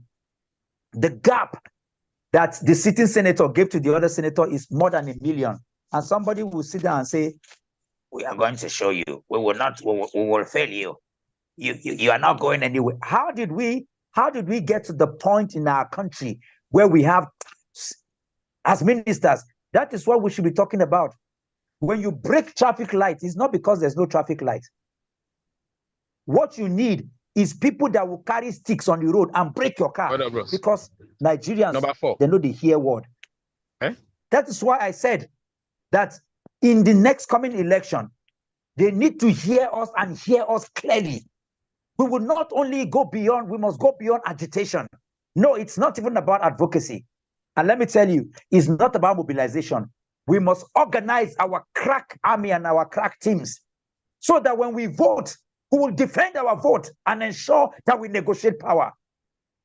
the gap that the sitting senator gave to the other senator is more than 1 million. And somebody will sit down and say, we are going to show you, we will fail you. You are not going anywhere. How did we get to the point in our country where we have, as ministers, that is what we should be talking about. When you break traffic lights, it's not because there's no traffic light. What you need is people that will carry sticks on the road and break your car. Because Nigerians, they know the hear word. That is why I said that in the next coming election, they need to hear us and hear us clearly. We will not only go beyond, we must go beyond agitation. No, it's not even about advocacy. And let me tell you, it's not about mobilization. We must organize our crack army and our crack teams so that when we vote, we will defend our vote and ensure that we negotiate power.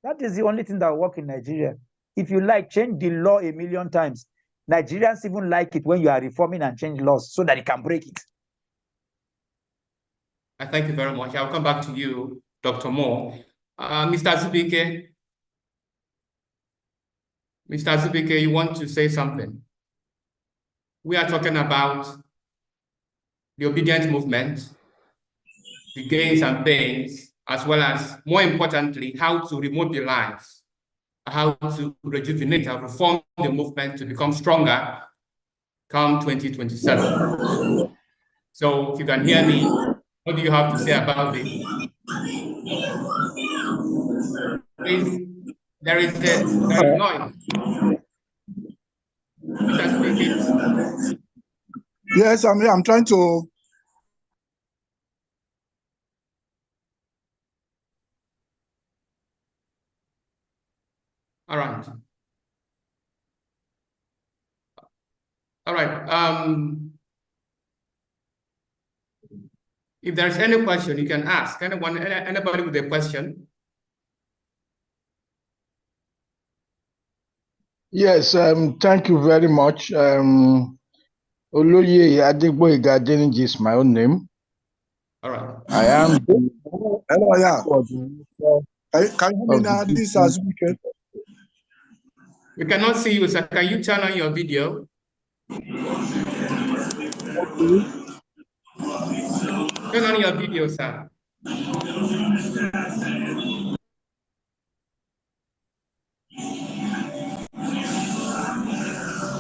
That is the only thing that will work in Nigeria. If you like, change the law 1 million times. Nigerians even like it when you are reforming and change laws so that it can break it. I thank you very much. I'll come back to you, Dr. Moore. Mr. Zubike. Mr. Zubike, you want to say something? We are talking about the Obidient movement, the gains and pains, as well as, more importantly, how to remobilize, how to rejuvenate and reform the movement to become stronger come 2027. So if you can hear me, what do you have to say about this? Please, there is noise. Yes, I'm trying to. All right. All right. If there's any question, you can ask. Anybody with a question? Yes, thank you very much. Oloye Adegboyega Adeniji is my own name. All right. I am. Hello, yeah. Can you hear me now? This is Azubike. We cannot see you, sir. Can you turn on your video? Turn on your video, sir.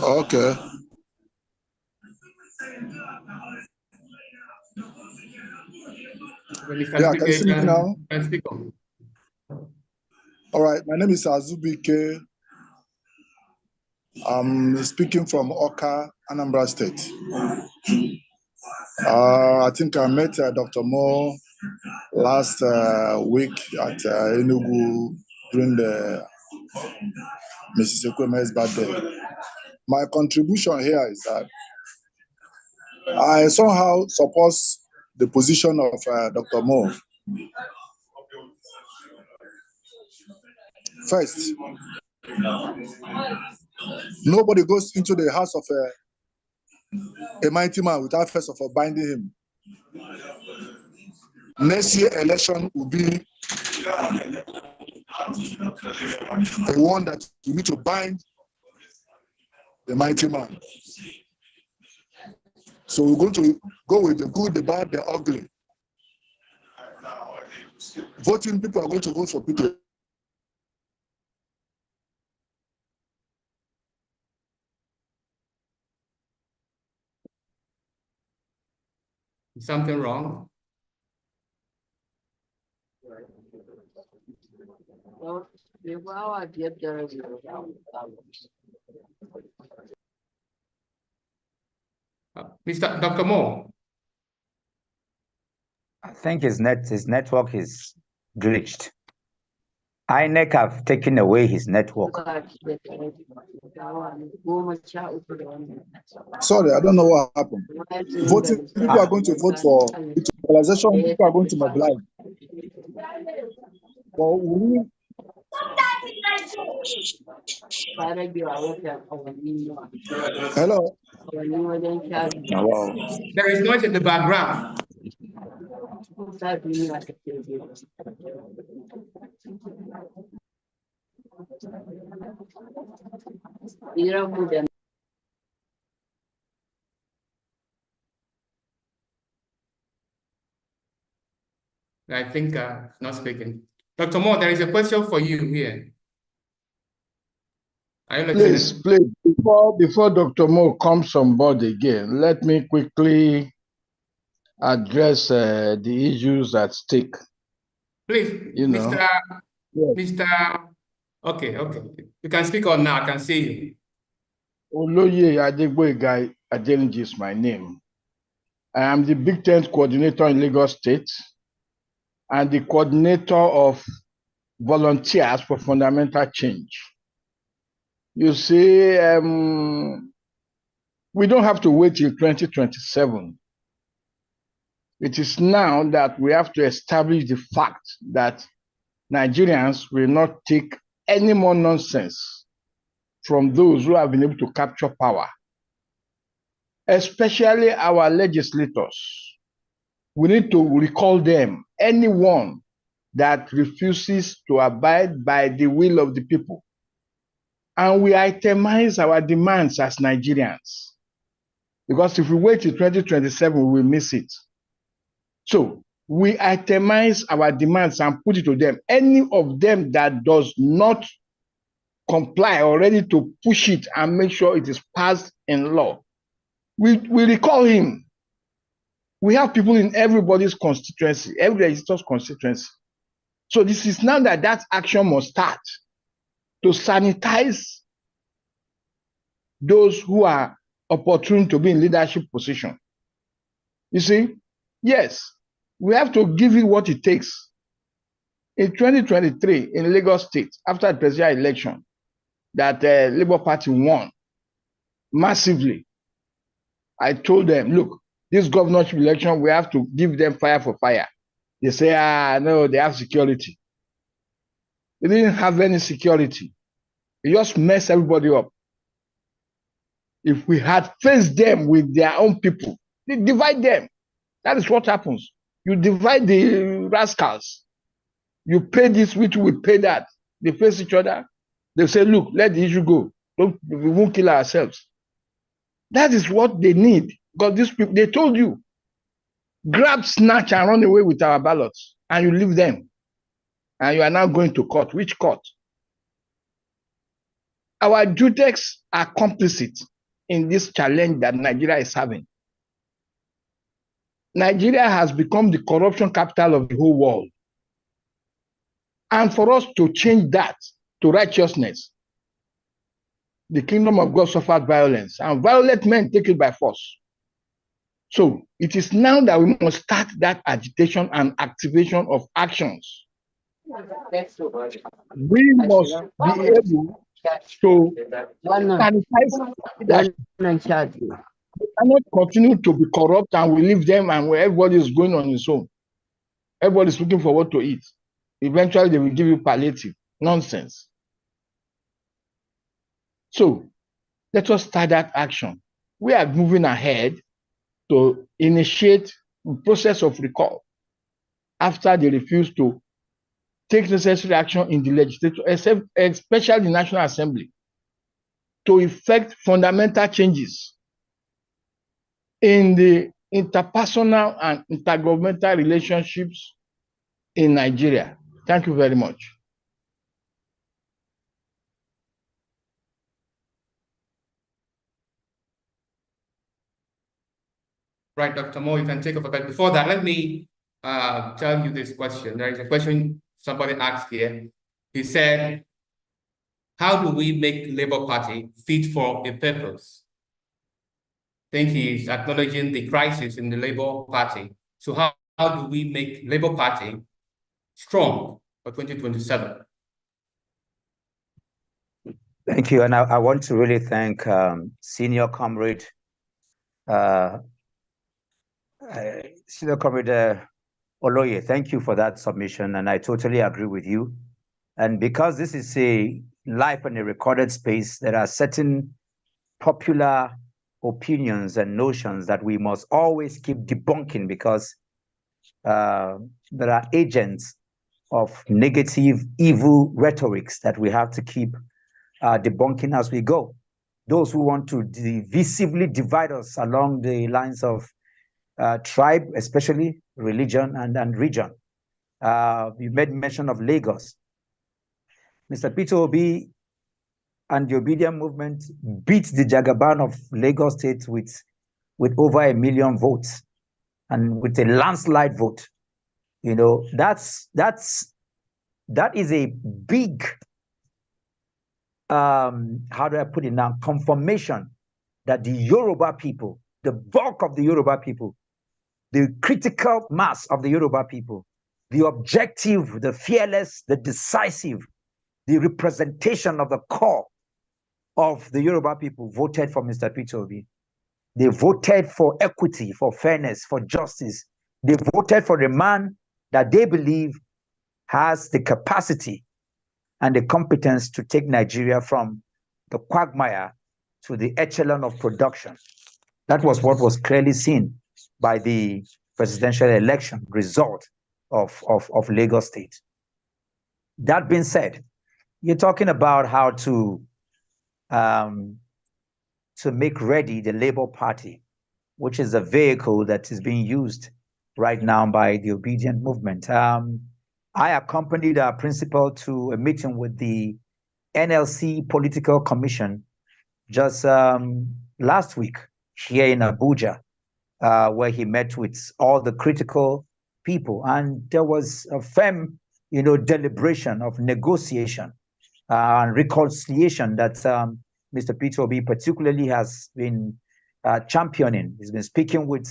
Okay. Yeah, can you see me now? Can speak on. All right, my name is Azubike. I'm speaking from Oka, Anambra State. I think I met Dr. Mo last week at Enugu during the Mrs. Ekweme's birthday. My contribution here is that I somehow support the position of Dr. Mo. First, nobody goes into the house of a mighty man without first of all binding him. Next year election will be the one that you need to bind the mighty man. So we're going to go with the good, the bad, the ugly. Voting people are going to vote for people. Something wrong? Mr. Dr. Moore. I think his network is glitched. INEC have taken away his network. Sorry, I don't know what happened. Voting people are going to vote for digitalization. People are going to mobilize. Well, hello. There is noise in the background. I think not speaking. Dr. Moore, there is a question for you here. Please, before Dr. Moore comes on board again, let me quickly address the issues at stake. Please, Mr. Okay. You can speak on now. I can see you. Oloye Adegboyega Adeniji is my name. I am the Big Tent coordinator in Lagos State and the coordinator of volunteers for fundamental change. You see, we don't have to wait till 2027. It is now that we have to establish the fact that Nigerians will not take any more nonsense from those who have been able to capture power, especially our legislators. We need to recall them, anyone that refuses to abide by the will of the people. And we itemize our demands as Nigerians. Because if we wait till 2027, we will miss it. So we itemize our demands and put it to them. Any of them that does not comply or ready to push it and make sure it is passed in law, we recall him. We have people in everybody's constituency, every legislator's constituency. So this is now that action must start to sanitize those who are opportune to be in leadership position. You see, yes, we have to give it what it takes. In 2023, in Lagos State, after the presidential election, that Labour Party won massively, I told them, look, this governorship election, we have to give them fire for fire. They say, no, they have security. They didn't have any security. They just messed everybody up. If we had faced them with their own people, they divide them. That is what happens. You divide the rascals. You pay this, which we pay that. They face each other. They say, look, let the issue go. We won't kill ourselves. That is what they need. Because these people, they told you, grab, snatch, and run away with our ballots. And you leave them. And you are now going to court. Which court? Our JUTEX are complicit in this challenge that Nigeria is having. Nigeria has become the corruption capital of the whole world. And for us to change that to righteousness, the kingdom of God suffered violence, and violent men take it by force. So it is now that we must start that agitation and activation of actions. We must be able to sanitize leadership. We cannot continue to be corrupt and we leave them and where everybody is going on his own. Everybody is looking for what to eat. Eventually, they will give you palliative. Nonsense. So let us start that action. We are moving ahead to initiate the process of recall after they refuse to take necessary action in the legislature, especially the National Assembly, to effect fundamental changes in the interpersonal and intergovernmental relationships in Nigeria. Thank you very much. Right, Dr. Moore, you can take over. But before that, let me tell you this question. There is a question somebody asked here. He said, how do we make Labour Party fit for a purpose? I think he's acknowledging the crisis in the Labour Party. So how do we make Labour Party strong for 2027? Thank you. And I want to really thank Senior Comrade Oloye. Thank you for that submission. And I totally agree with you. And because this is a live and a recorded space, there are certain popular opinions and notions that we must always keep debunking because there are agents of negative, evil rhetorics that we have to keep debunking as we go. Those who want to visibly divide us along the lines of tribe, especially religion and region. You made mention of Lagos. Mr. Peter Obi and the Obidient movement beat the Jagaban of Lagos State with over 1 million votes and with a landslide vote. You know, that is a big, how do I put it now, confirmation that the Yoruba people, the bulk of the Yoruba people, the critical mass of the Yoruba people, the objective, the fearless, the decisive, the representation of the core of the Yoruba people voted for Mr. Peter Obi. They voted for equity, for fairness, for justice. They voted for a man that they believe has the capacity and the competence to take Nigeria from the quagmire to the echelon of production. That was what was clearly seen by the presidential election result of Lagos State. That being said, you're talking about how to make ready the Labour Party, which is a vehicle that is being used right now by the Obidient movement. I accompanied our principal to a meeting with the NLC Political Commission just last week here in Abuja, where he met with all the critical people. And there was a firm, deliberation of negotiation and reconciliation that Mr. Peter Obi particularly has been championing. He's been speaking with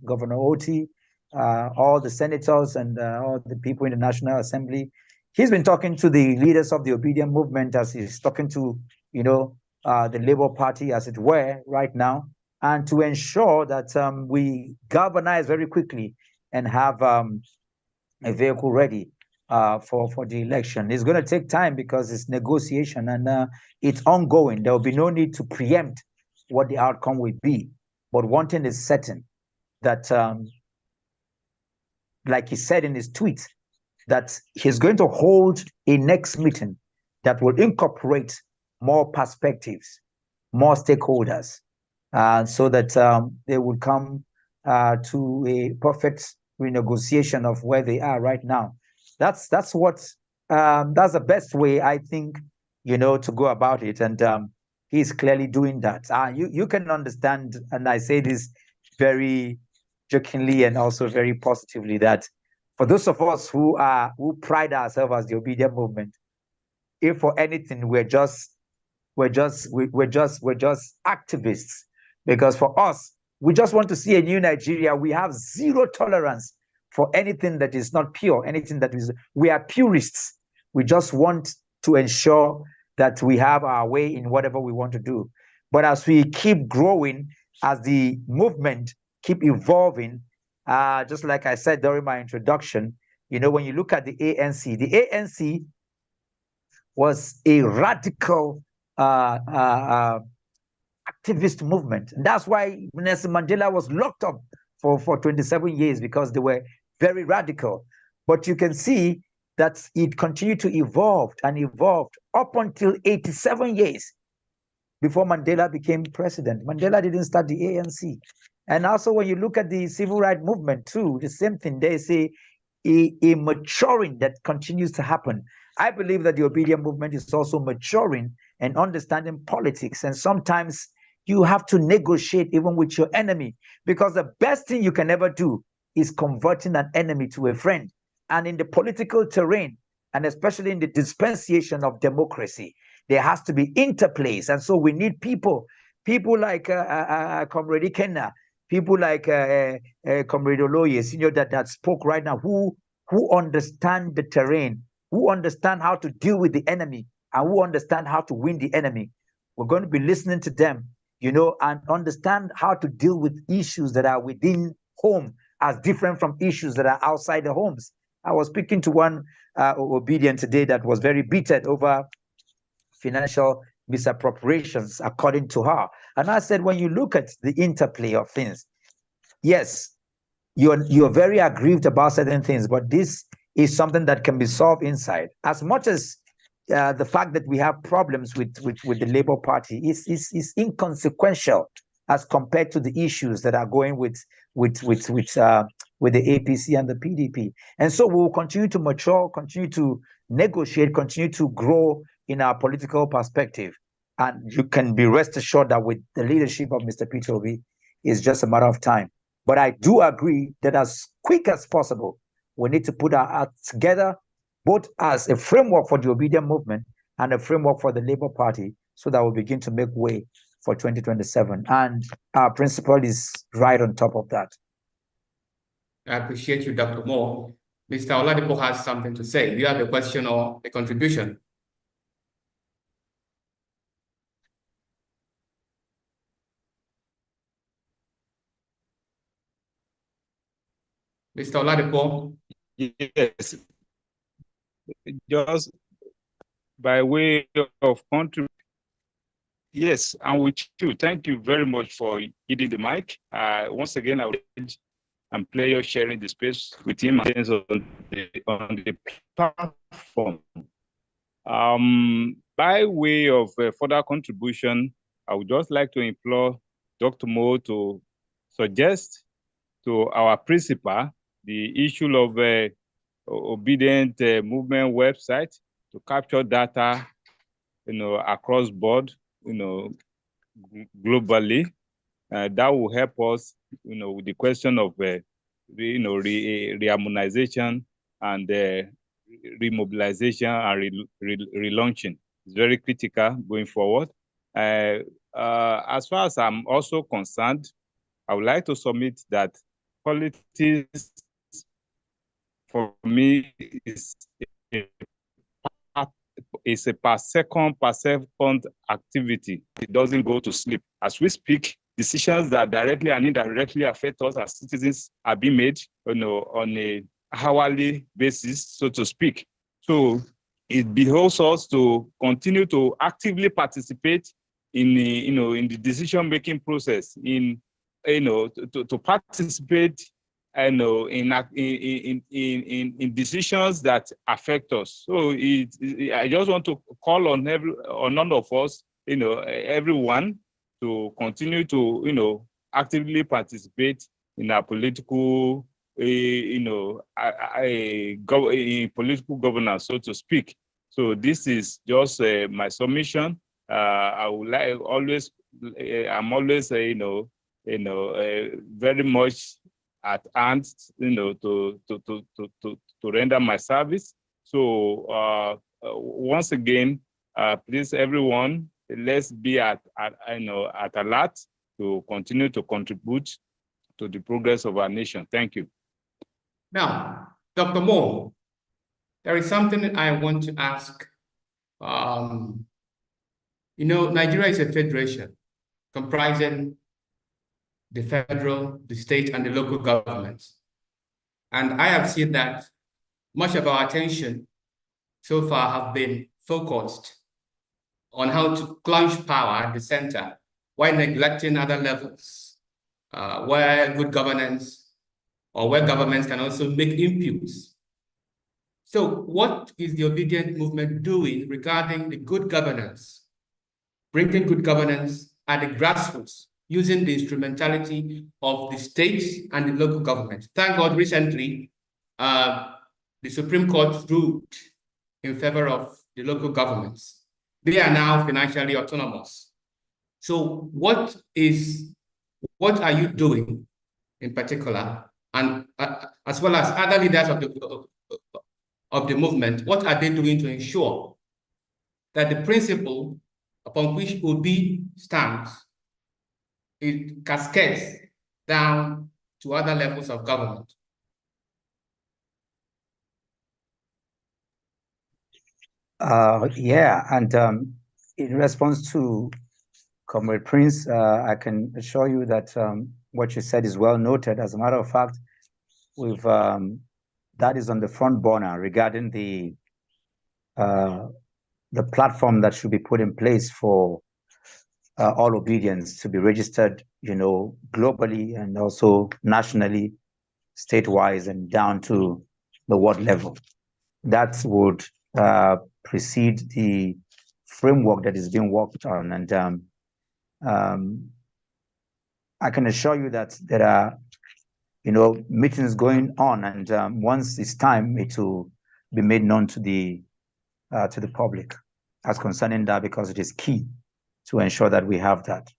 Governor Oti, all the senators and all the people in the National Assembly. He's been talking to the leaders of the Obidient movement as he's talking to, the Labour Party, as it were, right now, and to ensure that we galvanize very quickly and have a vehicle ready for the election. It's going to take time because it's negotiation and it's ongoing. There will be no need to preempt what the outcome will be. But one thing is certain, that like he said in his tweet, that he's going to hold a next meeting that will incorporate more perspectives, more stakeholders, so that they will come to a perfect renegotiation of where they are right now. That's the best way, I think, to go about it. And he's clearly doing that. You can understand, and I say this very jokingly and also very positively, that for those of us who pride ourselves as the Obidient movement, if for anything we're just activists, because for us, we just want to see a new Nigeria. We have zero tolerance for anything that is not pure, anything that is, we are purists. We just want to ensure that we have our way in whatever we want to do. But as we keep growing, as the movement keep evolving, just like I said during my introduction, when you look at the ANC was a radical activist movement. And that's why Nelson Mandela was locked up for 27 years, because they were very radical. But you can see that it continued to evolve and evolved up until 87 years before Mandela became president. Mandela didn't start the ANC. And also when you look at the civil rights movement too, the same thing, they say a maturing that continues to happen. I believe that the Obidient movement is also maturing and understanding politics. And sometimes you have to negotiate even with your enemy, because the best thing you can ever do is converting an enemy to a friend. And in the political terrain, and especially in the dispensation of democracy, there has to be interplays. And so we need people like Comrade Ikenna, people like Comrade Oloye, that spoke right now, who understand the terrain, who understand how to deal with the enemy, and who understand how to win the enemy. We're going to be listening to them, and understand how to deal with issues that are within home as different from issues that are outside the homes. I was speaking to one Obidient today that was very bitter over financial misappropriations, according to her. And I said, when you look at the interplay of things, yes, you're very aggrieved about certain things, but this is something that can be solved inside. As much as the fact that we have problems with the Labour Party is inconsequential as compared to the issues that are going with the APC and the PDP. And so we will continue to mature, continue to negotiate, continue to grow in our political perspective. And you can be rest assured that with the leadership of Mr. Peter Obi, it's just a matter of time. But I do agree that as quick as possible, we need to put our acts together, both as a framework for the Obidient movement and a framework for the Labour Party, so that we'll begin to make way for 2027. And our principal is right on top of that. I appreciate you, Dr. Moore. Mr. Oladipo has something to say. Do you have a question or a contribution? Mr. Oladipo? Yes. Just by way of contribution. Yes, I'm with you. Thank you very much for giving the mic. Once again, I would and pleasure sharing the space with him on the platform. By way of further contribution, I would just like to implore Dr. Moore to suggest to our principal the issue of Obidient movement website to capture data, across board, globally. That will help us, with the question of, reharmonization and remobilization and relaunching. It's very critical going forward. As far as I'm also concerned, I would like to submit that politics, for me, is a per second activity. It doesn't go to sleep. As we speak, decisions that directly and indirectly affect us as citizens are being made, on a hourly basis, so to speak. So it behoves us to continue to actively participate in the, in the decision-making process, to participate I know in decisions that affect us. So I just want to call on none of us, everyone, to continue to actively participate in our political political governance, so to speak. So this is just my submission. I would like always, I'm always, very much at hand, to render my service. So once again, please, everyone, let's be at alert to continue to contribute to the progress of our nation. Thank you. Now, Dr. Moore, there is something I want to ask. Nigeria is a federation comprising the federal, the state, and the local governments. And I have seen that much of our attention so far have been focused on how to clench power at the center while neglecting other levels where good governance or where governments can also make inputs. So what is the Obidient movement doing regarding the good governance, bringing good governance at the grassroots, using the instrumentality of the states and the local government? Thank God recently, the Supreme Court ruled in favor of the local governments. They are now financially autonomous. So what are you doing in particular, and as well as other leaders of the movement, what are they doing to ensure that the principle upon which Obi stands, it cascades down to other levels of government? Yeah, and in response to Comrade Prince, I can assure you that what you said is well noted. As a matter of fact, we've that is on the front burner regarding the platform that should be put in place for all Obedients to be registered, globally and also nationally, state-wise, and down to the world level. That would precede the framework that is being worked on. And I can assure you that there are, meetings going on, and once it's time, it will be made known to the public as concerning that, because it is key to ensure that we have that.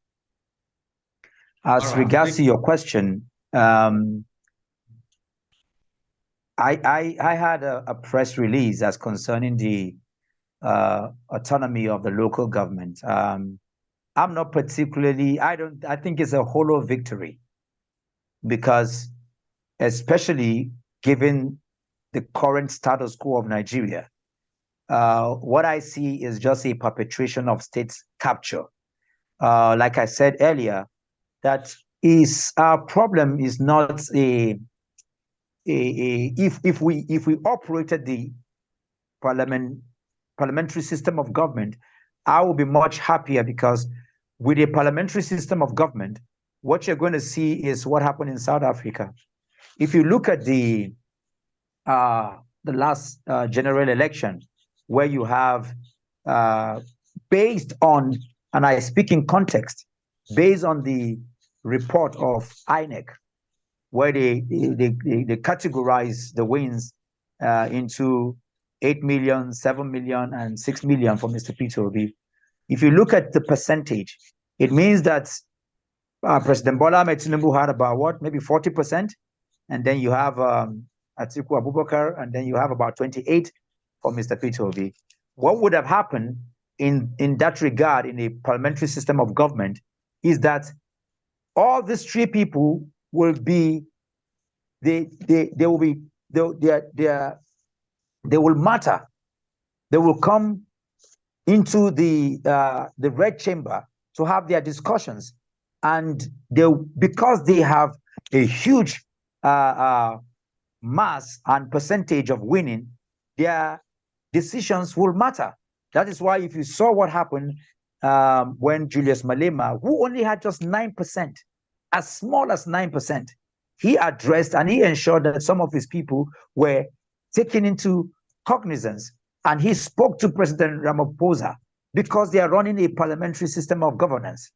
As regards to your question, I had a press release as concerning the autonomy of the local government. I'm not particularly, I think it's a hollow victory, because especially given the current status quo of Nigeria, what I see is just a perpetration of state capture. Like I said earlier, that is our problem is not if we operated the parliamentary system of government, I will be much happier, because with a parliamentary system of government, what you're going to see is what happened in South Africa. If you look at the last general election, where you have, based on, and I speak in context, based on the report of INEC, where they categorize the wins into 8 million, 7 million, and 6 million for Mr. Peter Obi. If you look at the percentage, it means that President Bola Ahmed Tinubu had about what, maybe 40%, and then you have Atiku Abubakar, and then you have about 28 for Mr. Peter Obi. What would have happened in that regard in a parliamentary system of government is that all these three people will be, they will matter. They will come into the red chamber to have their discussions, and because they have a huge mass and percentage of winning, their decisions will matter. That is why, if you saw what happened when Julius Malema, who only had just 9%, as small as 9%, he addressed and he ensured that some of his people were taken into cognizance. And he spoke to President Ramaphosa because they are running a parliamentary system of governance.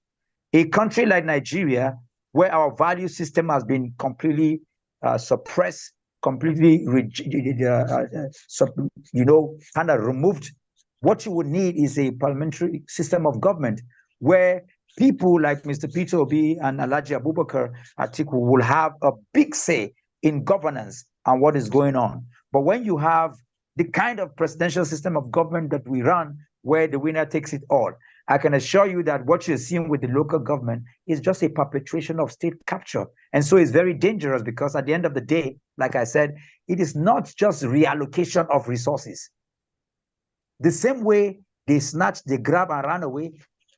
A country like Nigeria, where our value system has been completely suppressed, completely, kind of removed, what you would need is a parliamentary system of government where people like Mr. Peter Obi and Alhaji Abubakar Atiku will have a big say in governance and what is going on. But when you have the kind of presidential system of government that we run, where the winner takes it all, I can assure you that what you're seeing with the local government is just a perpetration of state capture. And so it's very dangerous because at the end of the day, like I said, it is not just reallocation of resources. The same way they snatch, they grab and run away,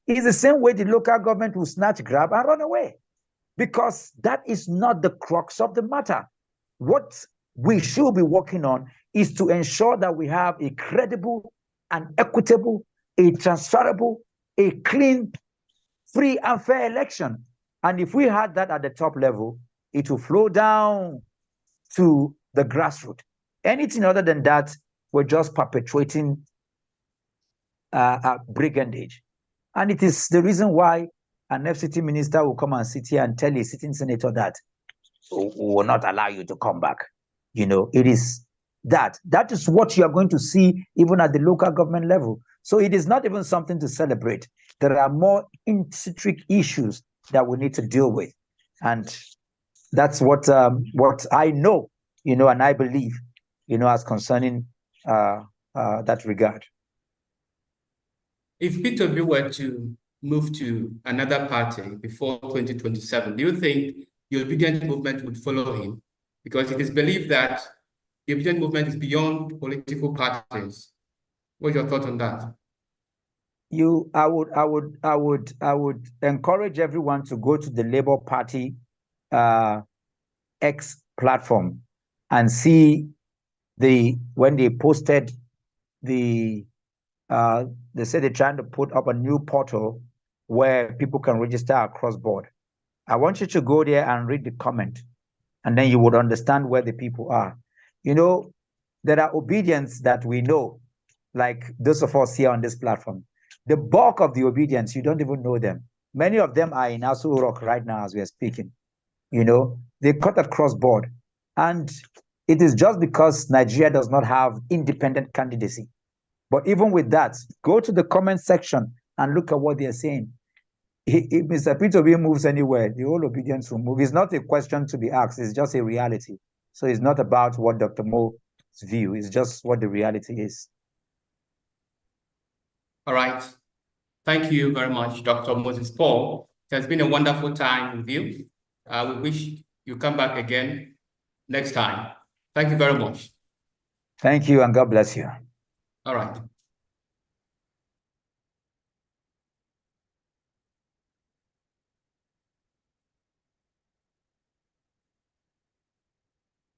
is the same way the local government will snatch, grab and run away. Because that is not the crux of the matter. What we should be working on is to ensure that we have a credible and equitable, a transferable, a clean, free and fair election. And if we had that at the top level, it will flow down to the grassroots. Anything other than that, we're just perpetuating brigandage. And it is the reason why an FCT minister will come and sit here and tell a sitting senator that we will not allow you to come back. It is that. That is what you are going to see even at the local government level. So it is not even something to celebrate. There are more intricate issues that we need to deal with. And that's what I know, and I believe, as concerning that regard. If Peter Obi were to move to another party before 2027, do you think the Obidient movement would follow him? Because it is believed that the Obidient movement is beyond political parties. What's your thought on that? I would encourage everyone to go to the Labour Party X platform and see when they posted they said they're trying to put up a new portal where people can register across board. I want you to go there and read the comment, and then you would understand where the people are. There are Obedients that we know, like those of us here on this platform. The bulk of the Obedients, you don't even know them. Many of them are in Aso Rock right now as we are speaking. They cut across board. And it is just because Nigeria does not have independent candidacy. But even with that, go to the comment section and look at what they're saying. If Mr. Peter Obi moves anywhere, the whole Obedience will move. It's not a question to be asked. It's just a reality. So it's not about what Dr. Mo's view. It's just what the reality is. All right. Thank you very much, Dr. Moses Paul. It has been a wonderful time with you. We wish you come back again next time. Thank you very much. Thank you, and God bless you. All right.